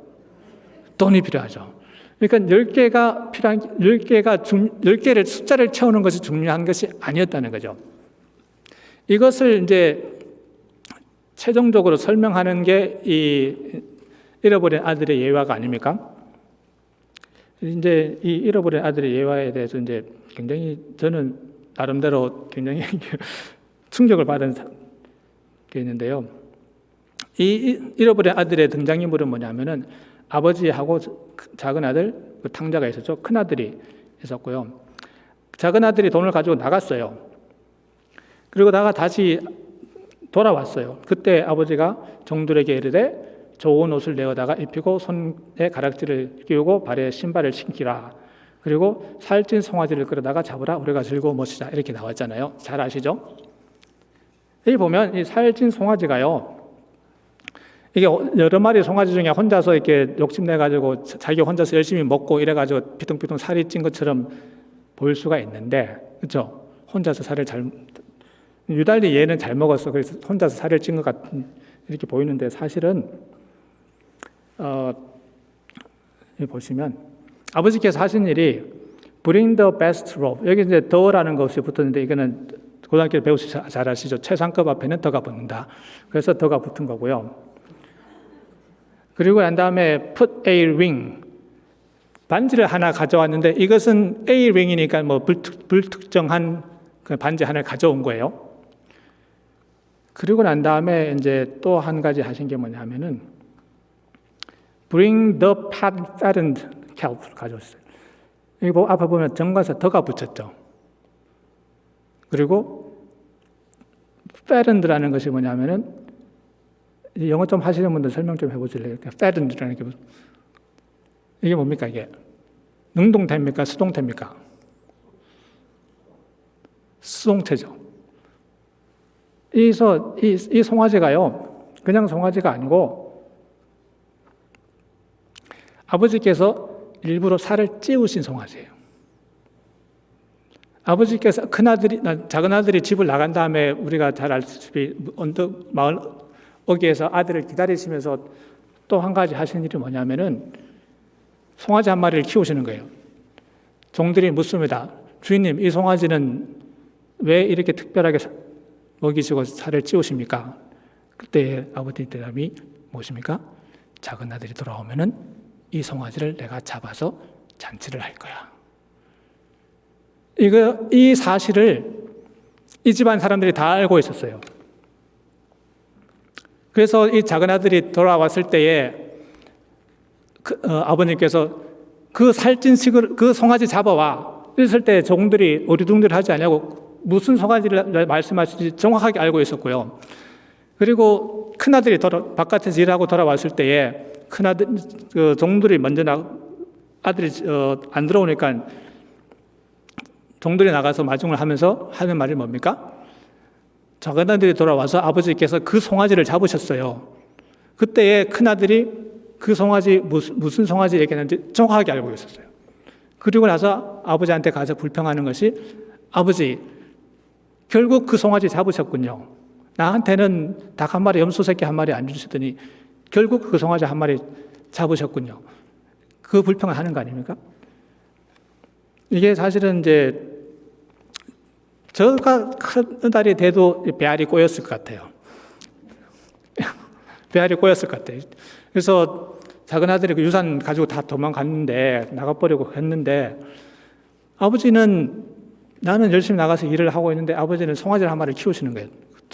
돈이 필요하죠. 그러니까 10개를 숫자를 채우는 것이 중요한 것이 아니었다는 거죠. 이것을 이제 최종적으로 설명하는 게 이 잃어버린 아들의 예화가 아닙니까? 이제 이 잃어버린 아들의 예화에 대해서 이제 굉장히 저는 나름대로 굉장히 충격을 받은 게 있는데요. 이 잃어버린 아들의 등장인물은 뭐냐면은 아버지하고 작은 아들, 그 탕자가 있었죠. 큰 아들이 있었고요. 작은 아들이 돈을 가지고 나갔어요. 그리고 다시 돌아왔어요. 그때 아버지가 종들에게 이르되 좋은 옷을 내어다가 입히고 손에 가락지를 끼우고 발에 신발을 신기라. 그리고 살찐 송아지를 끌어다가 잡으라. 우리가 즐거워 모시자. 이렇게 나왔잖아요. 잘 아시죠? 여기 보면 이 살찐 송아지가요, 이게 여러 마리 송아지 중에 혼자서 이렇게 욕심내가지고 자기 혼자서 열심히 먹고 이래가지고 피뚱피뚱 살이 찐 것처럼 보일 수가 있는데, 그렇죠? 혼자서 유달리 얘는 잘 먹었어. 그래서 혼자서 살을 찐 것 같은 이렇게 보이는데, 사실은 여기 보시면 아버지께서 하신 일이 bring the best robe. 여기 이제 더라는 것이 붙었는데, 이거는 고등학교 때 배우시 잘 아시죠? 최상급 앞에는 더가 붙는다. 그래서 더가 붙은 거고요. 그리고 난 다음에 put a ring. 반지를 하나 가져왔는데, 이것은 A ring이니까 뭐 불특정한 그 반지 하나를 가져온 거예요. 그리고 난 다음에 이제 또 한 가지 하신 게 뭐냐면은 bring the fattened calf 가져왔어요. 여기 앞에 보면 정관사 더가 붙였죠. 그리고 fattened라는 것이 뭐냐면은, 영어 좀 하시는 분들 설명 좀 해보실래요? fattened라는 게 이게 뭡니까? 이게 능동태입니까? 수동태입니까? 수동태죠. 이 송아지가요, 그냥 송아지가 아니고 아버지께서 일부러 살을 찌우신 송아지예요. 아버지께서 작은 아들이 집을 나간 다음에 우리가 잘 알다시피 언덕 마을 어귀에서 아들을 기다리시면서 또 한 가지 하신 일이 뭐냐면은 송아지 한 마리를 키우시는 거예요. 종들이 묻습니다. 주인님, 이 송아지는 왜 이렇게 특별하게 먹이시고 살을 찌우십니까? 그때 아버지 대답이 무엇입니까? 작은 아들이 돌아오면은 이 송아지를 내가 잡아서 잔치를 할 거야. 이 사실을 이 집안 사람들이 다 알고 있었어요. 그래서 이 작은 아들이 돌아왔을 때에 아버님께서 그 살찐식을 그 송아지 잡아와 이랬을 때 종들이 어리둥절하지 않냐고 무슨 송아지를 말씀하시는지 정확하게 알고 있었고요. 그리고 큰아들이 바깥에서 일하고 돌아왔을 때에 큰아들 그 종들이 먼저 아들이 안 들어오니까 종들이 나가서 마중을 하면서 하는 말이 뭡니까? 작은 아들이 돌아와서 아버지께서 그 송아지를 잡으셨어요. 그때에 큰아들이 그 송아지 무슨 송아지 얘기했는지 정확하게 알고 있었어요. 그리고 나서 아버지한테 가서 불평하는 것이 아버지 결국 그 송아지 잡으셨군요. 나한테는 닭 한 마리 염소 새끼 한 마리 안 주시더니 결국 그 송아지 한 마리 잡으셨군요. 그 불평을 하는 거 아닙니까? 이게 사실은 이제 저가 큰 딸이 돼도 배알이 꼬였을 것 같아요. 배알이 꼬였을 것 같아요. 그래서 작은 아들이 그 유산 가지고 다 도망갔는데 나가버리고 했는데 아버지는 나는 열심히 나가서 일을 하고 있는데 아버지는 송아지를 한 마리를 키우시는 거예요.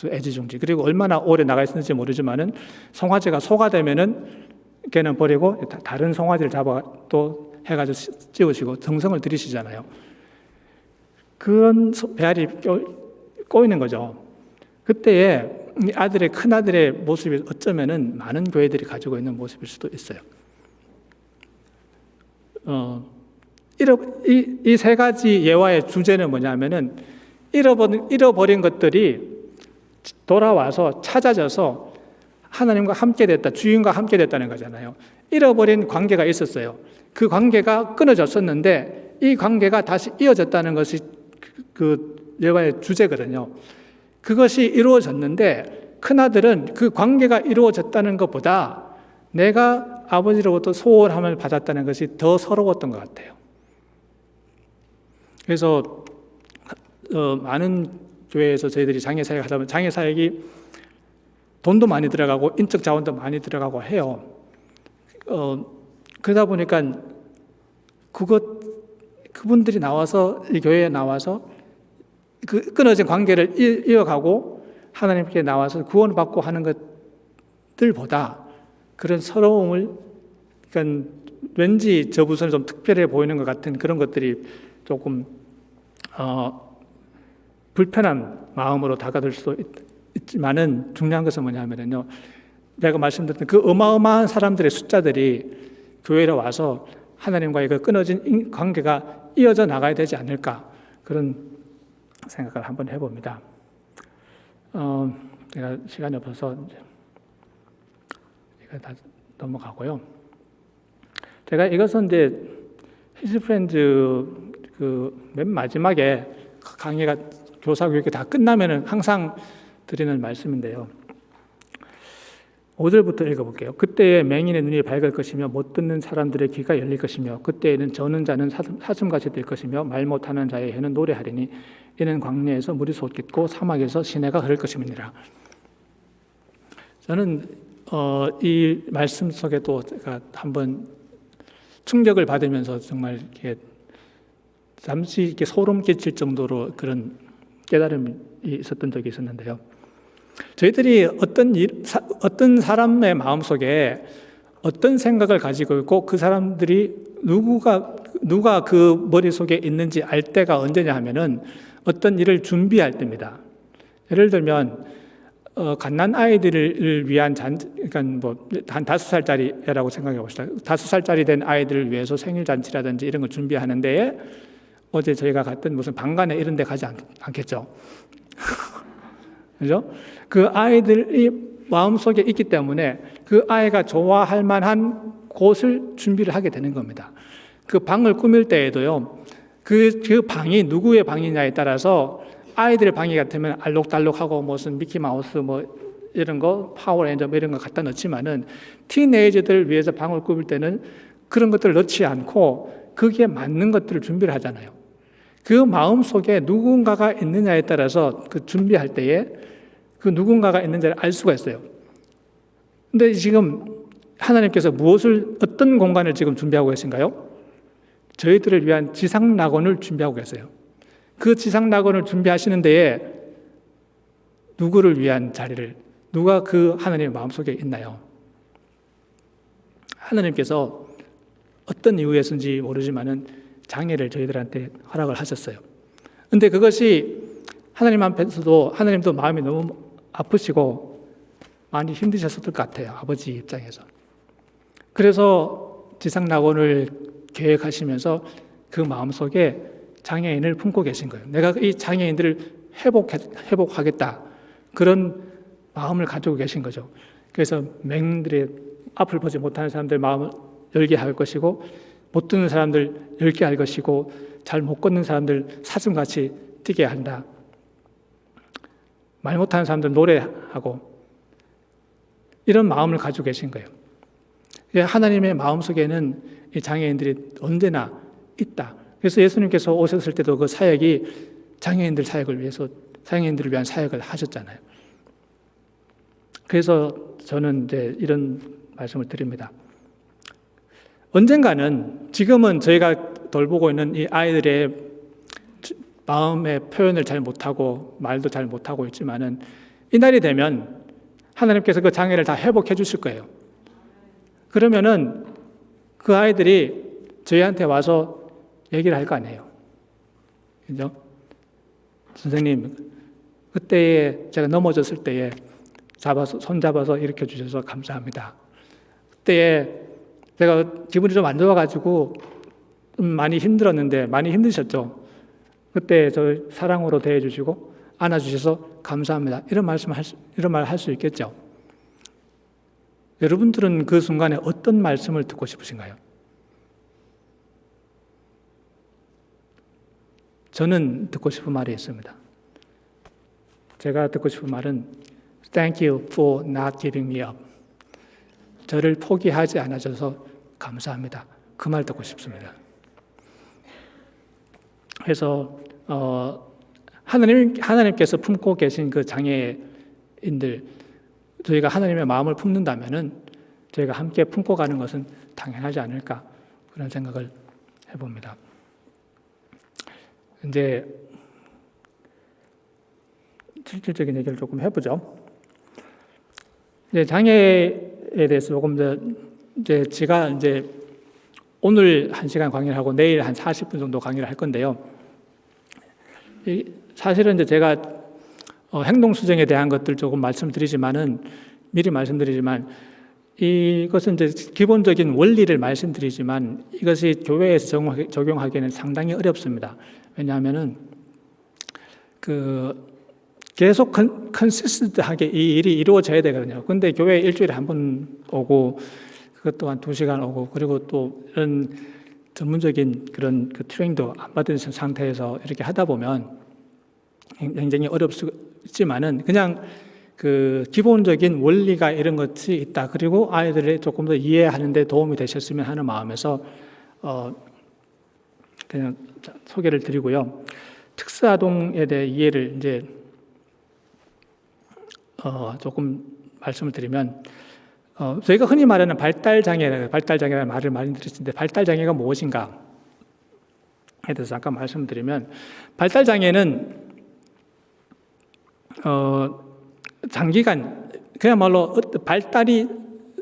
애지중지. 그리고 얼마나 오래 나가 있었는지 모르지만은 송아지가 소가 되면은 걔는 버리고 다른 송아지를 잡아 또 해가지고 찌우시고 정성을 들이시잖아요. 그런 배알이 꼬이는 거죠. 그때에 큰 아들의 모습이 어쩌면은 많은 교회들이 가지고 있는 모습일 수도 있어요. 이 세 가지 예화의 주제는 뭐냐면은 잃어버린 것들이 돌아와서 찾아져서 하나님과 함께 됐다, 주인과 함께 됐다는 거잖아요. 잃어버린 관계가 있었어요. 그 관계가 끊어졌었는데 이 관계가 다시 이어졌다는 것이 그 예화의 주제거든요. 그것이 이루어졌는데 큰아들은 그 관계가 이루어졌다는 것보다 내가 아버지로부터 소원함을 받았다는 것이 더 서러웠던 것 같아요. 그래서 많은 교회에서 저희들이 장애사역 하다 보면 장애사역이 돈도 많이 들어가고 인적 자원도 많이 들어가고 해요. 그러다 보니까 그분들이 나와서 이 교회에 나와서 그 끊어진 관계를 이어가고 하나님께 나와서 구원받고 하는 것들보다 그런 서러움을 그러니까 왠지 저부서는 좀 특별해 보이는 것 같은 그런 것들이 조금 불편한 마음으로 다가들 수도 있지만은 중요한 것은 뭐냐면요, 내가 말씀드렸던 그 어마어마한 사람들의 숫자들이 교회에 와서 하나님과의 그 끊어진 관계가 이어져 나가야 되지 않을까 그런 생각을 한번 해봅니다. 제가 시간이 없어서 제가 다 넘어가고요. 제가 이것은 이제 히즈프렌즈 그 맨 마지막에 강의가 교사 교육이 다 끝나면은 항상 드리는 말씀인데요. 5절부터 읽어볼게요. 그때에 맹인의 눈이 밝을 것이며 못 듣는 사람들의 귀가 열릴 것이며 그때에는 저는 자는 사슴같이 될 것이며 말 못하는 자의 혀는 노래하리니 이는 광야에서 물이 솟겠고 사막에서 시내가 흐를 것임이니라. 저는 이 말씀 속에도 제가 한번 충격을 받으면서 정말 이렇게 잠시 이렇게 소름 끼칠 정도로 그런 깨달음이 있었던 적이 있었는데요. 저희들이 어떤 사람의 마음속에 어떤 생각을 가지고 있고 그 사람들이 누가 그 머릿속에 있는지 알 때가 언제냐 하면은 어떤 일을 준비할 때입니다. 예를 들면 갓난 아이들을 위한 그러니까 뭐 한 5살짜리 애라고 생각해 봅시다. 5살짜리 된 아이들을 위해서 생일 잔치라든지 이런 걸 준비하는 데에 어제 저희가 갔던 무슨 방간에 이런 데 가지 않겠죠. 그죠? 그 아이들이 마음속에 있기 때문에 그 아이가 좋아할 만한 곳을 준비를 하게 되는 겁니다. 그 방을 꾸밀 때에도요, 그 방이 누구의 방이냐에 따라서 아이들의 방이 같으면 알록달록하고 무슨 미키마우스 뭐 이런 거, 파워레인저 이런 거 갖다 넣지만은 티네이저들을 위해서 방을 꾸밀 때는 그런 것들을 넣지 않고 거기에 맞는 것들을 준비를 하잖아요. 그 마음 속에 누군가가 있느냐에 따라서 그 준비할 때에 그 누군가가 있는지를 알 수가 있어요. 근데 지금 하나님께서 어떤 공간을 지금 준비하고 계신가요? 저희들을 위한 지상낙원을 준비하고 계세요. 그 지상낙원을 준비하시는 데에 누구를 위한 자리를 누가 그 하나님의 마음속에 있나요? 하나님께서 어떤 이유에서인지 모르지만은 장애를 저희들한테 허락을 하셨어요. 근데 그것이 하나님 앞에서도 하나님도 마음이 너무 아프시고 많이 힘드셨을 것 같아요. 아버지 입장에서. 그래서 지상낙원을 계획하시면서 그 마음속에 장애인을 품고 계신 거예요. 내가 이 장애인들을 회복하겠다. 그런 마음을 가지고 계신 거죠. 그래서 맹인들의 앞을 보지 못하는 사람들 마음을 열게 할 것이고, 못 듣는 사람들 열게 할 것이고, 잘 못 걷는 사람들 사슴같이 뛰게 한다. 말 못하는 사람들 노래하고, 이런 마음을 가지고 계신 거예요. 하나님의 마음속에는 이 장애인들이 언제나 있다. 그래서 예수님께서 오셨을 때도 그 사역이 장애인들 사역을 위해서, 장애인들을 위한 사역을 하셨잖아요. 그래서 저는 이제 이런 말씀을 드립니다. 언젠가는, 지금은 저희가 돌보고 있는 이 아이들의 마음의 표현을 잘 못하고 말도 잘 못하고 있지만은, 이 날이 되면 하나님께서 그 장애를 다 회복해 주실 거예요. 그러면은 그 아이들이 저희한테 와서 얘기를 할 거 아니에요. 그죠? 선생님, 그때에 제가 넘어졌을 때에 손 잡아서 일으켜 주셔서 감사합니다. 그때에 제가 기분이 좀 안 좋아가지고 많이 힘들었는데, 많이 힘드셨죠? 그때 저 사랑으로 대해주시고 안아주셔서 감사합니다. 이런 말 할 수 있겠죠? 여러분들은 그 순간에 어떤 말씀을 듣고 싶으신가요? 저는 듣고 싶은 말이 있습니다. 제가 듣고 싶은 말은 Thank you for not giving me up. 저를 포기하지 않아줘서 감사합니다. 그 말 듣고 싶습니다. 그래서 하나님께서 품고 계신 그 장애인들, 저희가 하나님의 마음을 품는다면은 저희가 함께 품고 가는 것은 당연하지 않을까, 그런 생각을 해봅니다. 이제 실질적인 얘기를 조금 해보죠. 이제 장애에 대해서 조금 더, 이제 제가 이제 오늘 1시간 강의를 하고 내일 한 40분 정도 강의를 할 건데요. 사실은 이제 제가 행동 수정에 대한 것들 조금 미리 말씀드리지만, 이것은 이제 기본적인 원리를 말씀드리지만, 이것이 교회에서 적용하기에는 상당히 어렵습니다. 왜냐하면은 계속 컨시스트하게 이 일이 이루어져야 되거든요. 근데 교회에 일주일에 한 번 오고, 그것 또한 2시간 오고, 그리고 또 이런 전문적인 그런 트레이닝도 안 받은 상태에서 이렇게 하다 보면 굉장히 어렵지만은, 그냥 기본적인 원리가 이런 것이 있다. 그리고 아이들을 조금 더 이해하는 데 도움이 되셨으면 하는 마음에서 그냥 소개를 드리고요. 특수아동에 대해 이해를 이제 조금 말씀을 드리면, 저희가 흔히 말하는 발달장애라는 말을 많이 들으시는데, 발달장애가 무엇인가에 대해서 잠깐 말씀드리면, 발달장애는 장기간 그야말로 발달이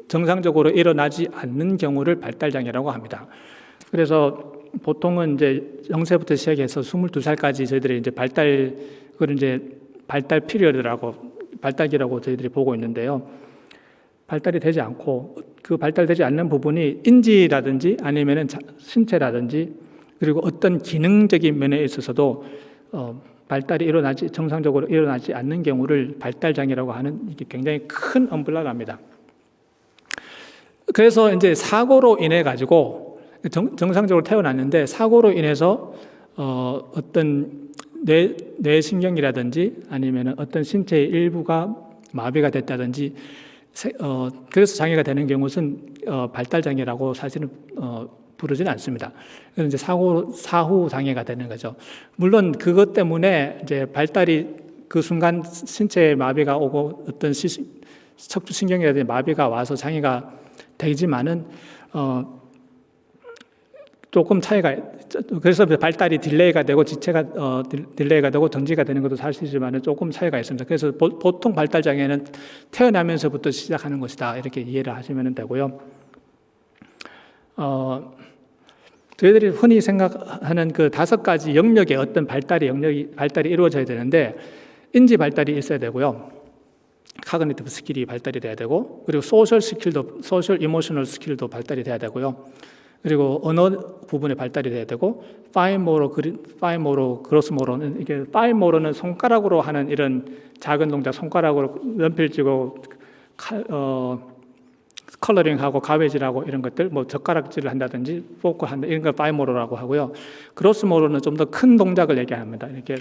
정상적으로 일어나지 않는 경우를 발달장애라고 합니다. 그래서 보통은 이제 0세부터 시작해서 22살까지 저희들이 이제 그걸 이제 발달 피리어드라고, 발달기라고 저희들이 보고 있는데요. 발달이 되지 않고, 그 발달되지 않는 부분이 인지라든지 아니면은 신체라든지, 그리고 어떤 기능적인 면에 있어서도 발달이 정상적으로 일어나지 않는 경우를 발달장애라고 하는, 이게 굉장히 큰 엄블라랍니다. 그래서 이제 사고로 인해 가지고 정상적으로 태어났는데, 사고로 인해서 어떤 뇌신경이라든지 아니면 어떤 신체의 일부가 마비가 됐다든지, 그래서 장애가 되는 경우는 발달장애라고 사실은 부르지는 않습니다. 그래서 이제 사후 장애가 되는 거죠. 물론 그것 때문에 이제 발달이 그 순간 신체에 마비가 오고 어떤 척추신경이라든지 마비가 와서 장애가 되지만은 조금 차이가, 그래서 발달이 딜레이가 되고 지체가 딜레이가 되고 정지가 되는 것도 사실이지만 조금 차이가 있습니다. 그래서 보통 발달 장애는 태어나면서부터 시작하는 것이다, 이렇게 이해를 하시면 되고요. 저희들이 흔히 생각하는 그 5가지 영역의 어떤 발달이 이루어져야 되는데, 인지 발달이 있어야 되고요, 카그니티브 스킬이 발달이 돼야 되고, 그리고 소셜 이모셔널 스킬도 발달이 돼야 되고요, 그리고 언어 부분에 발달이 돼야 되고, 파인모로, 그로스모로는, 이게 파인모로는 손가락으로 하는 이런 작은 동작, 손가락으로 연필 쥐고 컬러링하고 가웨질하고 이런 것들, 뭐 젓가락질을 한다든지 포크 한다, 이런 걸 파인모로라고 하고요. 그로스모로는 좀 더 큰 동작을 얘기합니다. 이렇게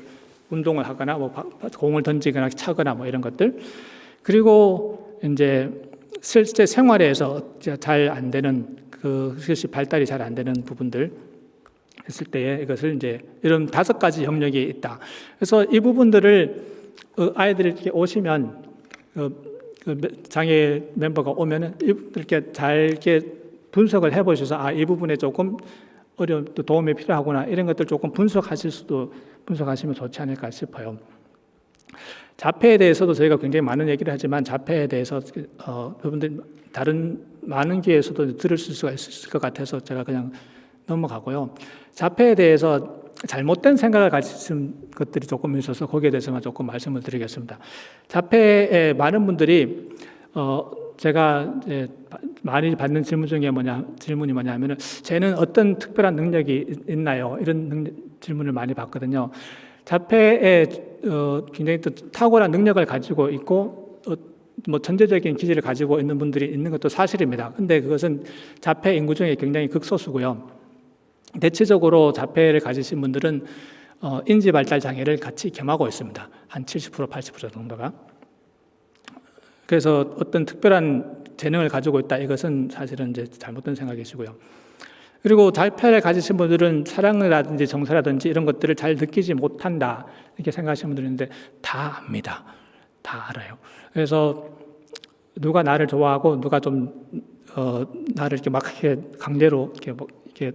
운동을 하거나 뭐 공을 던지거나 차거나 뭐 이런 것들. 그리고 이제 실제 생활에서 잘 안 되는, 그것이 발달이 잘 안 되는 부분들 했을 때에 이것을 이제 이런 5가지 영역이 있다. 그래서 이 부분들을 아이들이 이렇게 오시면, 장애 멤버가 오면은 이렇게 잘 분석을 해보셔서, 이 부분에 조금 또 도움이 필요하구나, 이런 것들 조금 분석하시면 좋지 않을까 싶어요. 자폐에 대해서도 저희가 굉장히 많은 얘기를 하지만, 자폐에 대해서 여러분들 다른 많은 기회에서도 들으실 수가 있을 것 같아서 제가 그냥 넘어가고요. 자폐에 대해서 잘못된 생각을 가지신 것들이 조금 있어서 거기에 대해서만 조금 말씀을 드리겠습니다. 자폐에 많은 분들이 제가 이제 많이 받는 질문이 뭐냐면은, 쟤는 어떤 특별한 능력이 있나요? 이런 질문을 많이 받거든요. 자폐에 굉장히 또 탁월한 능력을 가지고 있고, 뭐 천재적인 기질을 가지고 있는 분들이 있는 것도 사실입니다. 근데 그것은 자폐 인구 중에 굉장히 극소수고요. 대체적으로 자폐를 가지신 분들은 인지 발달 장애를 같이 겸하고 있습니다. 한 70%, 80% 정도가. 그래서 어떤 특별한 재능을 가지고 있다, 이것은 사실은 이제 잘못된 생각이시고요. 그리고 자폐를 가지신 분들은 사랑이라든지 정서라든지 이런 것들을 잘 느끼지 못한다, 이렇게 생각하시는 분들이 있는데, 다 압니다. 다 알아요. 그래서 누가 나를 좋아하고 누가 좀 나를 이렇게 막 이렇게 강제로 이렇게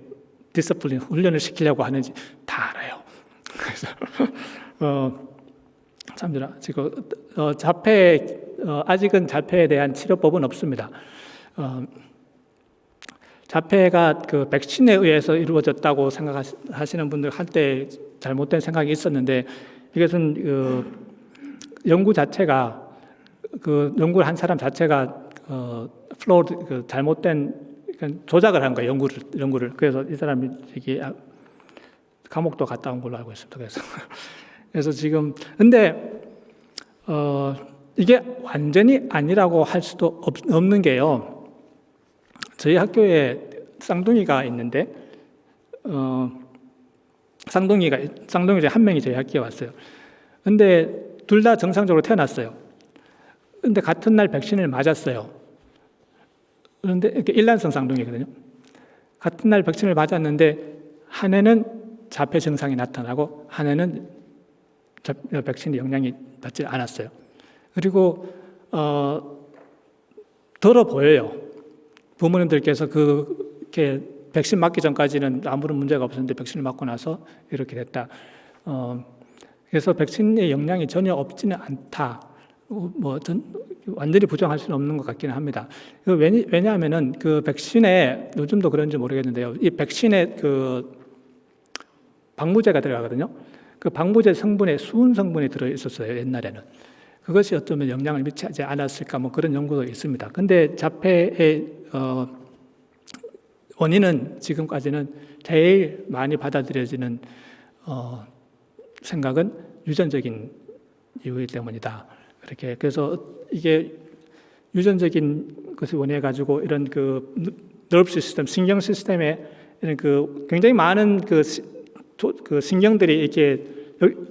디스플린 훈련을 시키려고 하는지 다 알아요. 그래서 참들아, 지금 자폐, 아직은 자폐에 대한 치료법은 없습니다. 자폐가 그 백신에 의해서 이루어졌다고 생각하시는 분들, 한때 잘못된 생각이 있었는데, 이것은 연구 자체가, 연구를 한 사람 자체가 잘못된, 그러니까 조작을 한 거예요, 연구를. 그래서 이 사람이 감옥도 갔다 온 걸로 알고 있습니다. 그래서 지금, 근데 이게 완전히 아니라고 할 수도 없는 게요. 저희 학교에 쌍둥이가 있는데, 쌍둥이 중에 한 명이 저희 학교에 왔어요. 근데 둘 다 정상적으로 태어났어요. 근데 같은 날 백신을 맞았어요. 그런데 이렇게 일란성 쌍둥이거든요. 같은 날 백신을 맞았는데, 한 애는 자폐 증상이 나타나고 한 애는 백신의 영향이 받지 않았어요. 그리고 들어 보여요. 부모님들께서 이렇게 백신 맞기 전까지는 아무런 문제가 없었는데 백신을 맞고 나서 이렇게 됐다. 그래서 백신의 영향이 전혀 없지는 않다. 완전히 부정할 수는 없는 것 같기는 합니다. 왜냐하면은 그 백신에, 요즘도 그런지 모르겠는데요, 이 백신에 그 방부제가 들어가거든요. 그 방부제 성분에 수은 성분이 들어 있었어요, 옛날에는. 그것이 어쩌면 영향을 미치지 않았을까, 뭐 그런 연구도 있습니다. 근데 자폐의 원인은 지금까지는 제일 많이 받아들여지는 생각은 유전적인 이유 때문이다. 이렇게, 그래서 이게 유전적인 것을 원해 가지고 이런 그 nerve 시스템, 신경 시스템에 이런 그 굉장히 많은 그 신경들이 이렇게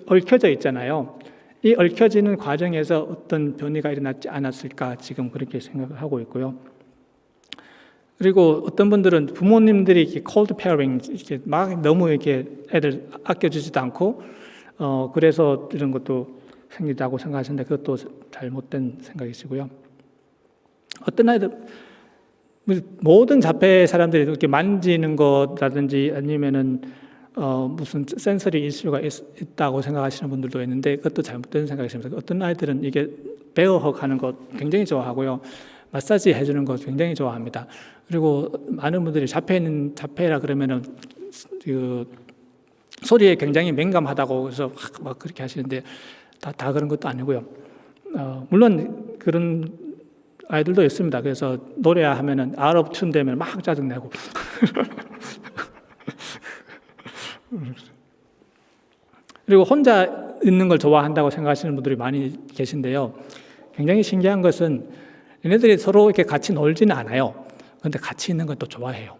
얽혀져 있잖아요. 이 얽혀지는 과정에서 어떤 변이가 일어났지 않았을까, 지금 그렇게 생각하고 있고요. 그리고 어떤 분들은 부모님들이 이렇게 cold parenting, 이렇게 막 너무 이렇게 애들 아껴주지도 않고, 그래서 이런 것도 생기다고 생각하시는데, 그것도 잘못된 생각이시고요. 어떤 아이들, 모든 자폐 사람들이 이렇게 만지는 것라든지 아니면은 무슨 센서리 이슈가 있다고 생각하시는 분들도 있는데 그것도 잘못된 생각이십니다. 어떤 아이들은 이게 베어허그 하는 것 굉장히 좋아하고요. 마사지 해주는 것 굉장히 좋아합니다. 그리고 많은 분들이 자폐라 그러면은 그 소리에 굉장히 민감하다고 그래서 막 그렇게 하시는데 다 그런 것도 아니고요. 물론 그런 아이들도 있습니다. 그래서 노래하면은 아럽 튠 되면 막 짜증내고 그리고 혼자 있는 걸 좋아한다고 생각하시는 분들이 많이 계신데요. 굉장히 신기한 것은 얘네들이 서로 이렇게 같이 놀지는 않아요. 그런데 같이 있는 건 또 좋아해요.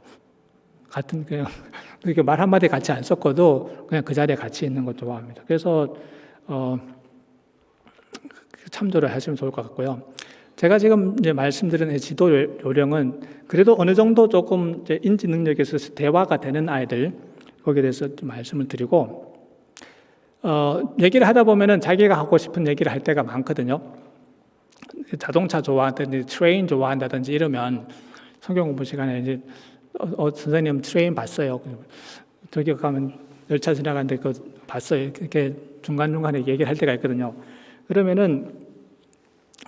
같은 그냥 이렇게 말 한마디 같이 안 섞어도 그냥 그 자리에 같이 있는 거 좋아합니다. 그래서 참조를 하시면 좋을 것 같고요. 제가 지금 이제 말씀드린 지도 요령은 그래도 어느 정도 조금 이제 인지 능력에 있어서 대화가 되는 아이들 거기에 대해서 좀 말씀을 드리고 얘기를 하다 보면은 자기가 하고 싶은 얘기를 할 때가 많거든요. 자동차 좋아한다든지 트레인 좋아한다든지 이러면 성경 공부 시간에 이제 선생님 트레인 봤어요. 저기 가면 열차 지나가는데 그거 봤어요. 이렇게 중간중간에 얘기를 할 때가 있거든요. 그러면은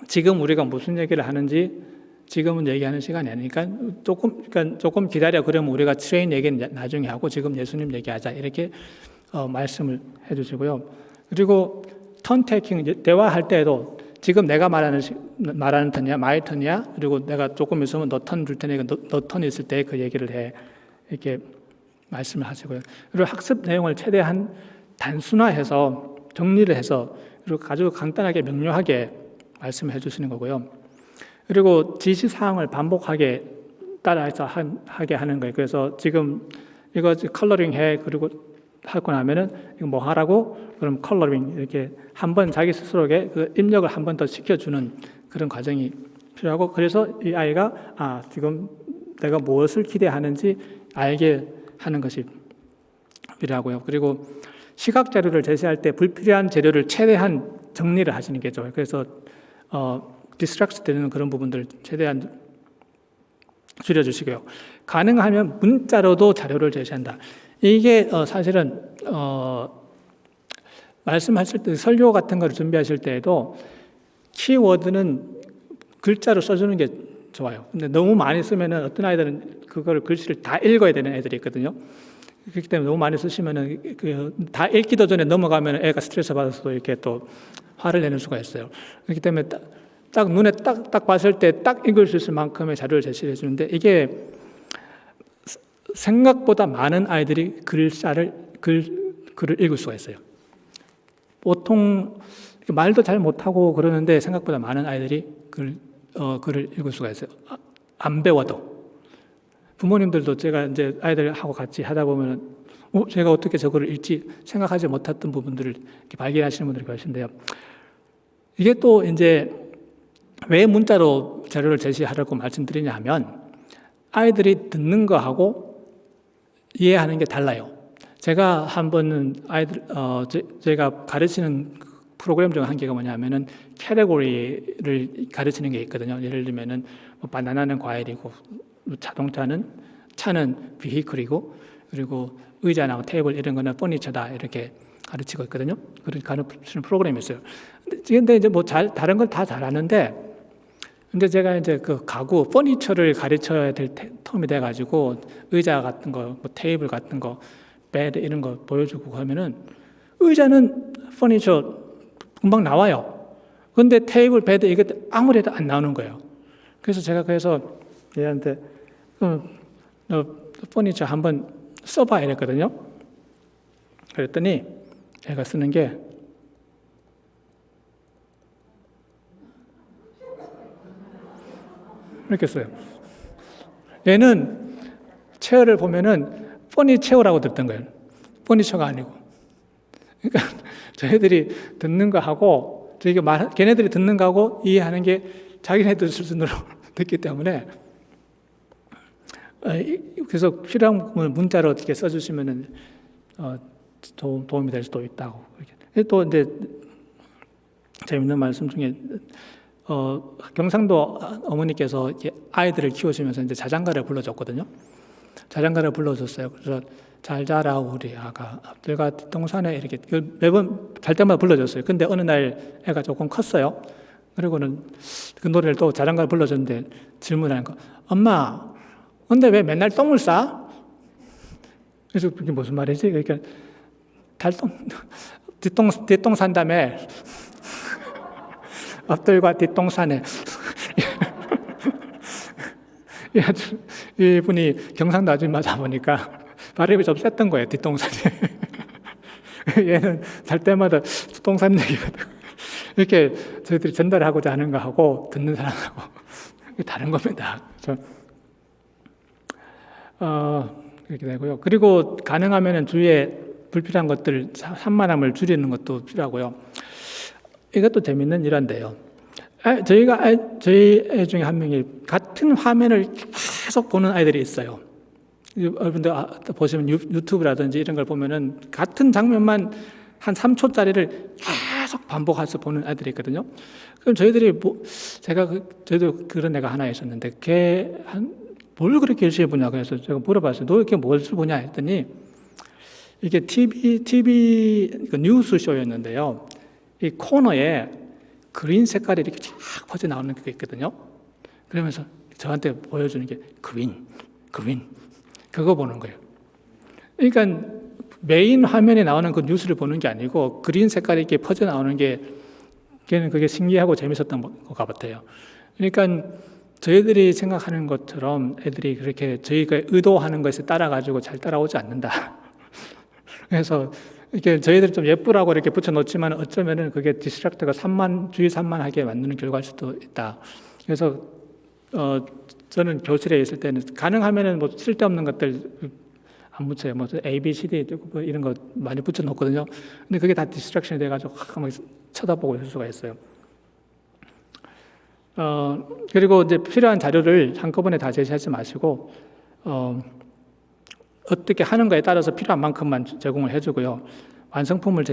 지금 우리가 무슨 얘기를 하는지 지금은 얘기하는 시간이 아니니까 조금 기다려. 그러면 우리가 트레인 얘기는 나중에 하고 지금 예수님 얘기하자. 이렇게 말씀을 해주시고요. 그리고 턴 테이킹 대화할 때에도 지금 내가 말하는 턴이야, 마이 턴이야. 그리고 내가 조금 있으면 너 턴 줄 테니까 너 턴 있을 때 그 얘기를 해. 이렇게 말씀을 하시고요. 그리고 학습 내용을 최대한 단순화해서 정리를 해서 그리고 아주 간단하게 명료하게 말씀해 주시는 거고요. 그리고 지시 사항을 반복하게 따라해서 하게 하는 거예요. 그래서 지금 이거 컬러링 해. 그리고 하고 나면은 이거 뭐 하라고? 그럼 컬러링 이렇게 한번 자기 스스로에게 그 입력을 한 번 더 시켜주는 그런 과정이 필요하고 그래서 이 아이가 지금 내가 무엇을 기대하는지 알게 하는 것이 필요하고요. 그리고 시각 자료를 제시할 때 불필요한 재료를 최대한 정리를 하시는 게 좋아요. 그래서 디스트랙트 되는 그런 부분들 최대한 줄여주시고요. 가능하면 문자로도 자료를 제시한다. 이게 사실은 말씀하실 때 설교 같은 걸 준비하실 때에도 키워드는 글자로 써주는 게 좋아요. 근데 너무 많이 쓰면은 어떤 아이들은 그걸 글씨를 다 읽어야 되는 애들이 있거든요. 그렇기 때문에 너무 많이 쓰시면은 다 읽기도 전에 넘어가면 애가 스트레스 받아서 이렇게 또 화를 내는 수가 있어요. 그렇기 때문에 딱 눈에 딱 봤을 때 딱 읽을 수 있을 만큼의 자료를 제시해 주는데 이게 생각보다 많은 아이들이 글을 읽을 수가 있어요. 보통 말도 잘 못하고 그러는데 생각보다 많은 아이들이 글을 읽을 수가 있어요. 안 배워도. 부모님들도 제가 이제 아이들하고 같이 하다 보면 제가 어떻게 저거를 읽지 생각하지 못했던 부분들을 이렇게 발견하시는 분들이 계신데요. 이게 또 이제 왜 문자로 자료를 제시하라고 말씀드리냐 하면 아이들이 듣는 거하고 이해하는 게 달라요. 제가 한 번은 제가 가르치는 프로그램 중 한 개가 뭐냐면은 캐테고리를 가르치는 게 있거든요. 예를 들면은 바나나는 과일이고 차는 비히클이고 그리고 의자나 테이블 이런 거는 퍼니처다 이렇게 가르치고 있거든요. 그렇게 가르치는 프로그램이 있어요. 근데 이제 다른 걸 다 잘하는데 근데 제가 이제 그 가구, 퍼니처를 가르쳐야 될 텀이 돼가지고 의자 같은 거, 테이블 같은 거, 베드 이런 거 보여주고 하면은 의자는 퍼니처 금방 나와요. 근데 테이블, 베드 이게 아무리 해도 안 나오는 거예요. 그래서 제가 얘한테 너 퍼니처 한번 써봐 이랬거든요. 그랬더니 얘가 쓰는 게 이렇게 써요. 얘는 체어를 보면은 퍼니체어라고 듣던 거예요. 퍼니처가 아니고. 그러니까 저희들이 듣는 거하고 걔네들이 듣는 거하고 이해하는 게 자기네들 수준으로 듣기 때문에 그래서 필요한 부분을 문자로 어떻게 써주시면은 도움이 될 수도 있다고. 또 이제 재밌는 말씀 중에 경상도 어머니께서 이렇게 아이들을 키우시면서 이제 자장가를 불러줬거든요. 자장가를 불러줬어요. 그래서 잘 자라 우리 아가 앞들과 뒷동산에 이렇게 매번 잘 때마다 불러줬어요. 근데 어느 날 애가 조금 컸어요. 그리고는 그 노래를 또 자장가를 불러줬는데 질문하는 거, 엄마, 근데 왜 맨날 똥을 싸? 그래서 그게 무슨 말이지? 그러니까 뒷동 산다며 앞들과 뒷동산에 이분이 경상도 아줌마다 보니까 발음이 좀 셌던 거예요. 뒷동산에. 얘는 살 때마다 뒷동산 얘기거든. 이렇게 저희들이 전달하고자 하는 거하고 듣는 사람하고 다른 겁니다. 그래서 그렇게 되고요. 그리고 가능하면 주위에 불필요한 것들, 산만함을 줄이는 것도 필요하고요. 이것도 재밌는 일화인데요. 저희 애 중에 한 명이 같은 화면을 계속 보는 아이들이 있어요. 여러분들 보시면 유튜브라든지 이런 걸 보면은 같은 장면만 한 3초짜리를 계속 반복해서 보는 아이들이 있거든요. 그럼 저희들이 저희도 그런 애가 하나 있었는데 뭘 그렇게 열심히 보냐 그래서 제가 물어봤어요. 너 이렇게 뭘 보냐 했더니 이게 TV 뉴스 쇼였는데요. 이 코너에 그린 색깔이 이렇게 쫙 퍼져 나오는 게 있거든요. 그러면서 저한테 보여주는 게 그린 그거 보는 거예요. 그러니까 메인 화면에 나오는 그 뉴스를 보는 게 아니고 그린 색깔이 이렇게 퍼져 나오는 게 걔는 그게 신기하고 재밌었던 것 같아요. 그러니까 저희들이 생각하는 것처럼 애들이 그렇게 저희가 의도하는 것에 따라가지고 잘 따라오지 않는다. 그래서 이렇게 저희들이 좀 예쁘라고 이렇게 붙여놓지만 어쩌면은 그게 디스트랙터가 주의 산만하게 만드는 결과일 수도 있다. 그래서 저는 교실에 있을 때는 가능하면은 뭐 쓸데없는 것들 안 붙여요. 뭐 A, B, C, D 뭐 이런 거 많이 붙여놓거든요. 근데 그게 다 디스트랙션이 돼가지고 막 쳐다보고 있을 수가 있어요. 그리고 이제 필요한 자료를 한꺼번에 다 제시하지 마시고 어떻게 하는 거에 따라서 필요한 만큼만 제공을 해주고요. 완성품을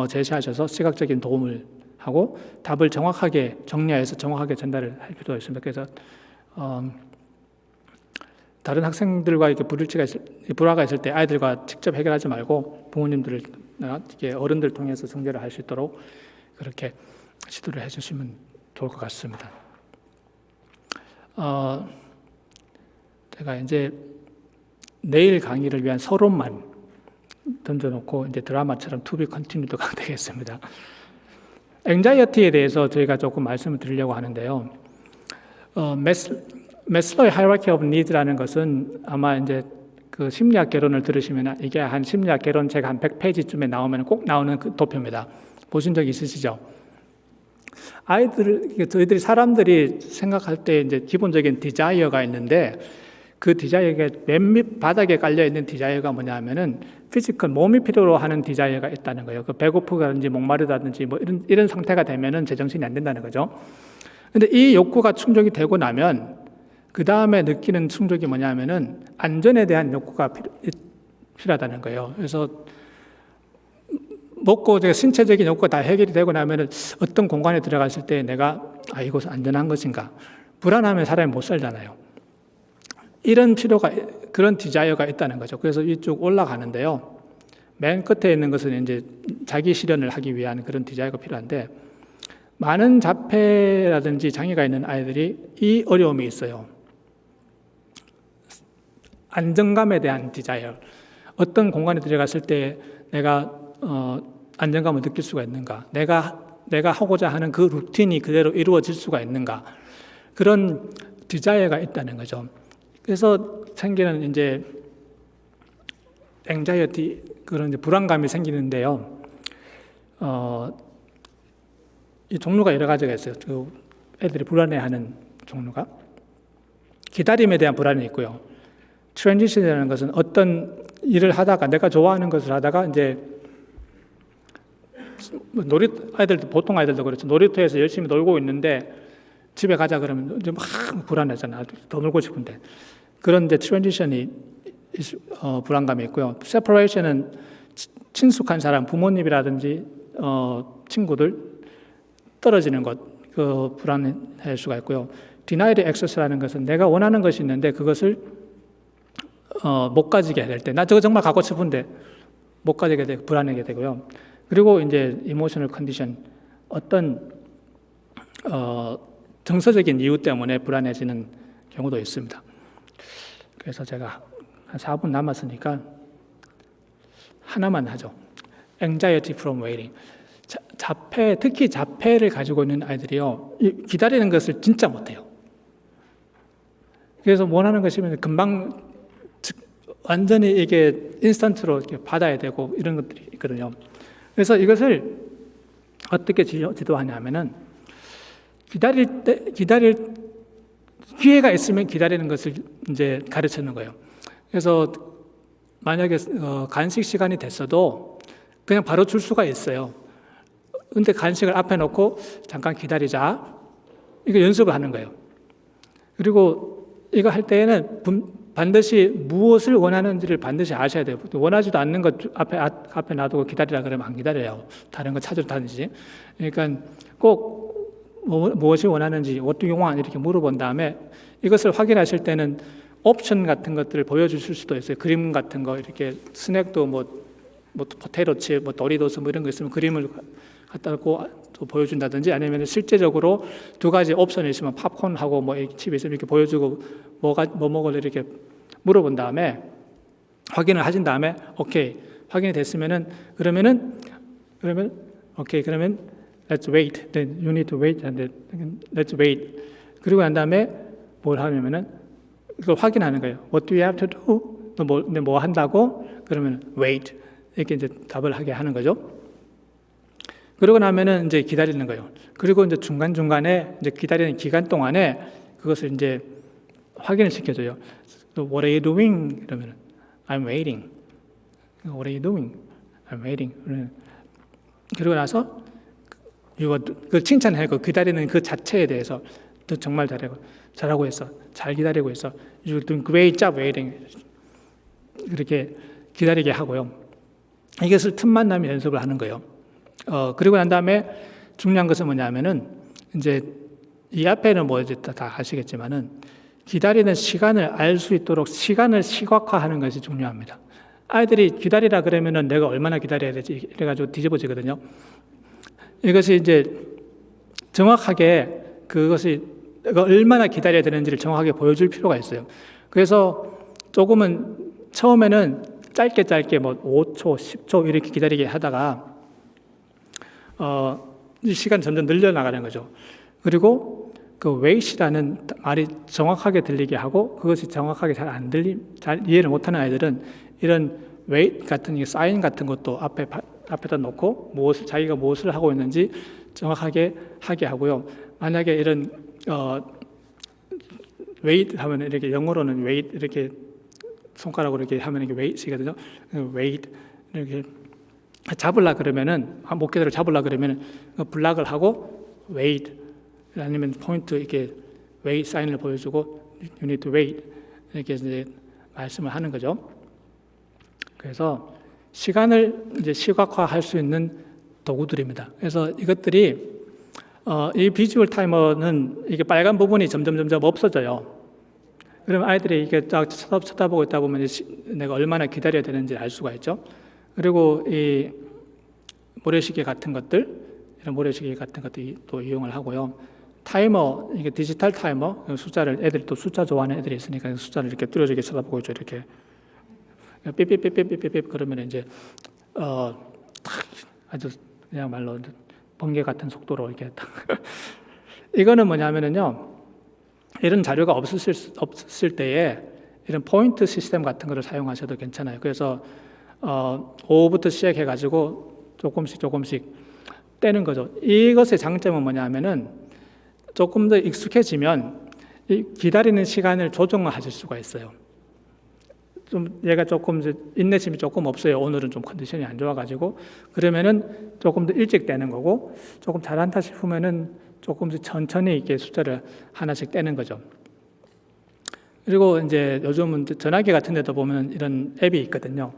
제시하셔서 시각적인 도움을 하고 답을 정확하게 정리해서 정확하게 전달을 할 필요가 있습니다. 그래서 다른 학생들과 이렇게 불화가 있을 때 아이들과 직접 해결하지 말고 부모님들을 어른들 통해서 중재를 할 수 있도록 그렇게 시도를 해주시면 좋을 것 같습니다. 제가 이제 내일 강의를 위한 서론만 던져놓고 이제 드라마처럼 to be continued가 되겠습니다. 앵자이어티에 대해서 저희가 조금 말씀을 드리려고 하는데요. 메슬로의 Hierarchy of Needs라는 것은 아마 이제 그 심리학 개론을 들으시면 이게 한 심리학 개론 책 한 100페이지쯤에 나오면 꼭 나오는 그 도표입니다. 보신 적 있으시죠? 저희들이 사람들이 생각할 때 이제 기본적인 디자이어가 있는데 그 디자이어가 맨 밑 바닥에 깔려 있는 디자이어가 뭐냐면은 피지컬 몸이 필요로 하는 디자이어가 있다는 거예요. 그 배고프다든지 목마르다든지 뭐 이런 상태가 되면은 제정신이 안 된다는 거죠. 근데 이 욕구가 충족이 되고 나면 그 다음에 느끼는 충족이 뭐냐면은 안전에 대한 욕구가 필요하다는 거예요. 그래서 먹고 신체적인 욕구가 다 해결이 되고 나면은 어떤 공간에 들어갔을 때 내가 이곳은 안전한 것인가 불안하면 사람이 못 살잖아요. 이런 그런 디자이어가 있다는 거죠. 그래서 이쪽 올라가는데요. 맨 끝에 있는 것은 이제 자기 실현을 하기 위한 그런 디자이어가 필요한데 많은 자폐라든지 장애가 있는 아이들이 이 어려움이 있어요. 안정감에 대한 디자이어. 어떤 공간에 들어갔을 때 내가 안정감을 느낄 수가 있는가? 내가 하고자 하는 그 루틴이 그대로 이루어질 수가 있는가? 그런 디자이어가 있다는 거죠. 그래서 생기는 이제 앵자이어티 그런 이제 불안감이 생기는데요. 이 종류가 여러 가지가 있어요. 그 애들이 불안해하는 종류가 기다림에 대한 불안이 있고요. 트랜지션이라는 것은 어떤 일을 하다가 내가 좋아하는 것을 하다가 이제 보통 아이들도 그렇죠. 놀이터에서 열심히 놀고 있는데 집에 가자 그러면 좀 막 불안하잖아. 더 놀고 싶은데. 그런 이제 트랜지션이 불안감이 있고요. 세퍼레이션은 친숙한 사람, 부모님이라든지 친구들 떨어지는 것, 불안할 수가 있고요. denied access라는 것은 내가 원하는 것이 있는데 그것을 못 가지게 될 때, 나 저거 정말 갖고 싶은데 못 가지게 되고 불안하게 되고요. 그리고 이제 emotional condition, 어떤 정서적인 이유 때문에 불안해지는 경우도 있습니다. 그래서 제가 한 4분 남았으니까 하나만 하죠. anxiety from waiting. 자폐, 특히 자폐를 가지고 있는 아이들이요, 기다리는 것을 진짜 못해요. 그래서 원하는 것이면 금방 완전히 이게 인스턴트로 이렇게 받아야 되고 이런 것들이 있거든요. 그래서 이것을 어떻게 지도하냐면은 기다릴 기회가 있으면 기다리는 것을 이제 가르치는 거예요. 그래서 만약에 간식 시간이 됐어도 그냥 바로 줄 수가 있어요. 근데 간식을 앞에 놓고 잠깐 기다리자. 이거 연습을 하는 거예요. 그리고 이거 할 때에는 반드시 무엇을 원하는지를 반드시 아셔야 돼요. 원하지도 않는 것 앞에 놔두고 기다리라 그러면 안 기다려요. 다른 거 찾으러 다니지. 그러니까 꼭 무엇이 원하는지, what do you want? 이렇게 물어본 다음에 이것을 확인하실 때는 옵션 같은 것들을 보여주실 수도 있어요. 그림 같은 거, 이렇게 스낵도 뭐 포테이토칩, 도리도스 이런 거 있으면 그림을 갖다 놓고 또 보여준다든지, 아니면 실제적으로 두 가지 옵션이 있으면 팝콘하고 칩이 있으면 이렇게 보여주고 뭐 먹을래 이렇게 물어본 다음에 확인을 하신 다음에 오케이 확인이 됐으면은 그러면 오케이 그러면 let's wait, then you need to wait, and then let's wait. 그리고 난 다음에 뭘 하냐면은 이걸 확인하는 거예요. What do you have to do? 너 뭐 한다고? 그러면 wait 이렇게 이제 답을 하게 하는 거죠. 그러고 나면은 이제 기다리는 거예요. 그리고 이제 중간중간에 이제 기다리는 기간 동안에 그것을 이제 확인을 시켜줘요. So what are you doing? 그러면 I'm waiting. What are you doing? I'm waiting. 그러고 나서 그 칭찬해, 그 기다리는 그 자체에 대해서 너 정말 잘하고 있어. 잘 기다리고 있어. You're doing great job waiting. 이렇게 기다리게 하고요. 이것을 틈만 나면 연습을 하는 거예요. 그리고 난 다음에 중요한 것은 뭐냐면은 이제 이 앞에는 뭐 이제 다 아시겠지만은 기다리는 시간을 알 수 있도록 시간을 시각화하는 것이 중요합니다. 아이들이 기다리라 그러면은 내가 얼마나 기다려야 되지 이래가지고 뒤집어지거든요. 이것이 이제 정확하게 그것이 얼마나 기다려야 되는지를 정확하게 보여줄 필요가 있어요. 그래서 조금은 처음에는 짧게 뭐 5초, 10초 이렇게 기다리게 하다가 이 시간 점점 늘려나가는 거죠. 그리고 그 wait이라는 말이 정확하게 들리게 하고 그것이 정확하게 잘 이해를 못하는 아이들은 이런 wait 같은 사인 같은 것도 앞에다 놓고 자기가 무엇을 하고 있는지 정확하게 하게 하고요. 만약에 이런 wait 하면 이렇게 영어로는 wait 이렇게 손가락으로 이렇게 하면 이게 wait이거든요. wait 이렇게 잡으려 그러면은 목표를 잡으려 그러면은 블락을 하고 wait 아니면 포인트 이렇게 wait 사인을 보여주고 you need to wait 이렇게 이제 말씀을 하는 거죠. 그래서 시간을 이제 시각화할 수 있는 도구들입니다. 그래서 이것들이 이 비주얼 타이머는 이게 빨간 부분이 점점 없어져요. 그러면 아이들이 이게 딱 쳐다보고 있다 보면 내가 얼마나 기다려야 되는지 알 수가 있죠. 그리고 이 모래시계 같은 것들, 이런 모래시계 같은 것들 또 이용을 하고요. 타이머, 이게 디지털 타이머, 애들이 또 숫자 좋아하는 애들이 있으니까 숫자를 이렇게 뚜렷하게 쳐다보고 있죠. 이렇게 삐삐삐삐삐삐삐 그러면 이제 아주 그냥 말로 번개 같은 속도로 이렇게 이거는 뭐냐면은요. 이런 자료가 없을 때에 이런 포인트 시스템 같은 거를 사용하셔도 괜찮아요. 그래서 5부터 시작해가지고 조금씩 떼는 거죠. 이것의 장점은 뭐냐면은 조금 더 익숙해지면 이 기다리는 시간을 조정을 하실 수가 있어요. 좀 얘가 조금 인내심이 조금 없어요. 오늘은 좀 컨디션이 안 좋아가지고 그러면은 조금 더 일찍 떼는 거고 조금 잘한다 싶으면은 조금씩 천천히 이렇게 숫자를 하나씩 떼는 거죠. 그리고 이제 요즘은 전화기 같은 데도 보면 이런 앱이 있거든요.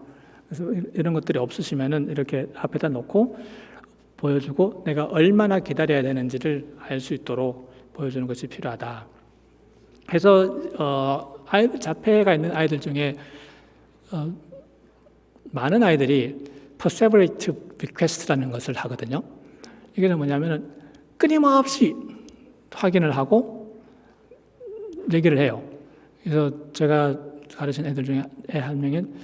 그래서 이런 것들이 없으시면은 이렇게 앞에다 놓고 보여주고 내가 얼마나 기다려야 되는지를 알 수 있도록 보여주는 것이 필요하다. 그래서 아이들 자폐가 있는 아이들 중에 많은 아이들이 perseverative request라는 것을 하거든요. 이게 뭐냐면은 끊임없이 확인을 하고 얘기를 해요. 그래서 제가 가르친 애들 중에 애 한 명은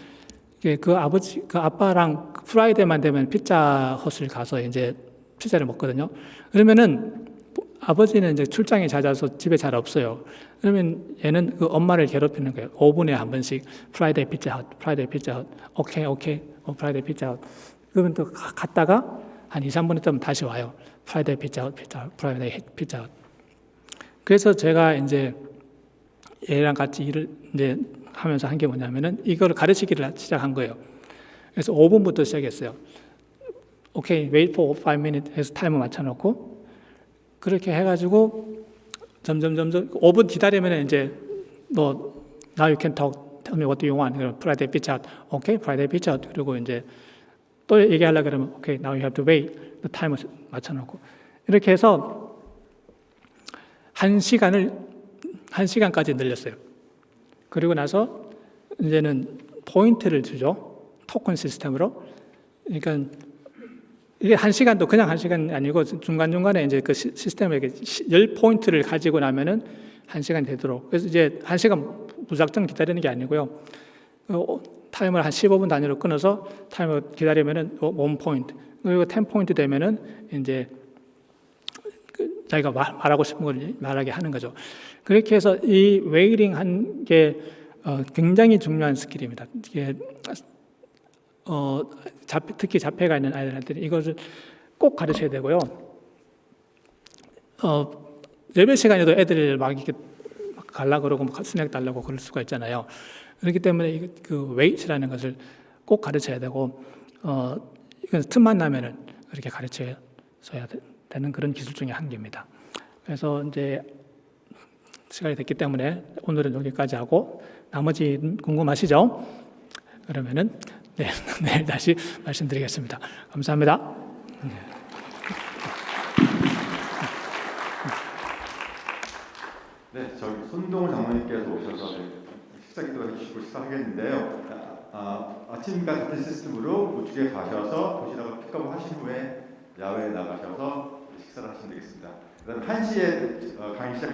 그 아빠랑 프라이데이만 되면 피자 헛을 가서 이제 피자를 먹거든요. 그러면은 아버지는 이제 출장이 잦아서 집에 잘 없어요. 그러면 얘는 그 엄마를 괴롭히는 거예요. 5분에 한 번씩 프라이데이 피자 헛, 프라이데이 피자 헛, 오케이, 프라이데이 피자 헛. 그러면 또 갔다가 한 2, 3분 있다면 다시 와요. 프라이데이 피자 헛, 프라이데이 피자 헛. 그래서 제가 이제 얘랑 같이 일을 이제 하면서 한 게 뭐냐면은 이거를 가르치기를 시작한 거예요. 그래서 5분부터 시작했어요. 오케이, wait for 5 minutes 해서 타이머 맞춰놓고 그렇게 해가지고 점점 5분 기다리면 이제 now you can talk, tell me what do you want. 그럼 Friday pizza, 오케이, Friday pizza. 그리고 이제 또 얘기하려고 그러면 오케이, now you have to wait. 또 타이머 맞춰놓고 이렇게 해서 1시간까지 늘렸어요. 그리고 나서 이제는 포인트를 주죠. 토큰 시스템으로. 그러니까 이게 1시간도 그냥 1시간이 아니고 중간중간에 이제 그 시스템에 10포인트를 가지고 나면은 1시간 되도록. 그래서 이제 1시간 무작정 기다리는 게 아니고요. 타이머를 한 15분 단위로 끊어서 타이머 기다리면은 1포인트. 그리고 10포인트 되면은 이제 자기가 말하고 싶은 걸 말하게 하는 거죠. 그렇게 해서 이 웨이팅 한 게 굉장히 중요한 스킬입니다. 이게 특히 자폐가 있는 아이들한테는 이것을 꼭 가르쳐야 되고요. 예배 시간에도 애들 막 이렇게 갈라 그러고 스낵 달라고 그럴 수가 있잖아요. 그렇기 때문에 그 웨이트라는 것을 꼭 가르쳐야 되고 이건 틈만 나면은 그렇게 가르쳐야 되는 그런 기술 중에 한 개입니다. 그래서 이제 시간이 됐기 때문에 오늘은 여기까지 하고 나머지 궁금하시죠? 그러면은 내일 다시 말씀드리겠습니다. 감사합니다. 네, 저기 손동훈 장로님께서 오셔서 식사 기도해 주시고 시작하겠는데요. 아침과 같은 시스템으로 우측에 가셔서 도시락을 픽업 하신 후에 야외에 나가셔서 식사를 하시면 되겠습니다. 그다음 1시에 강의 시작.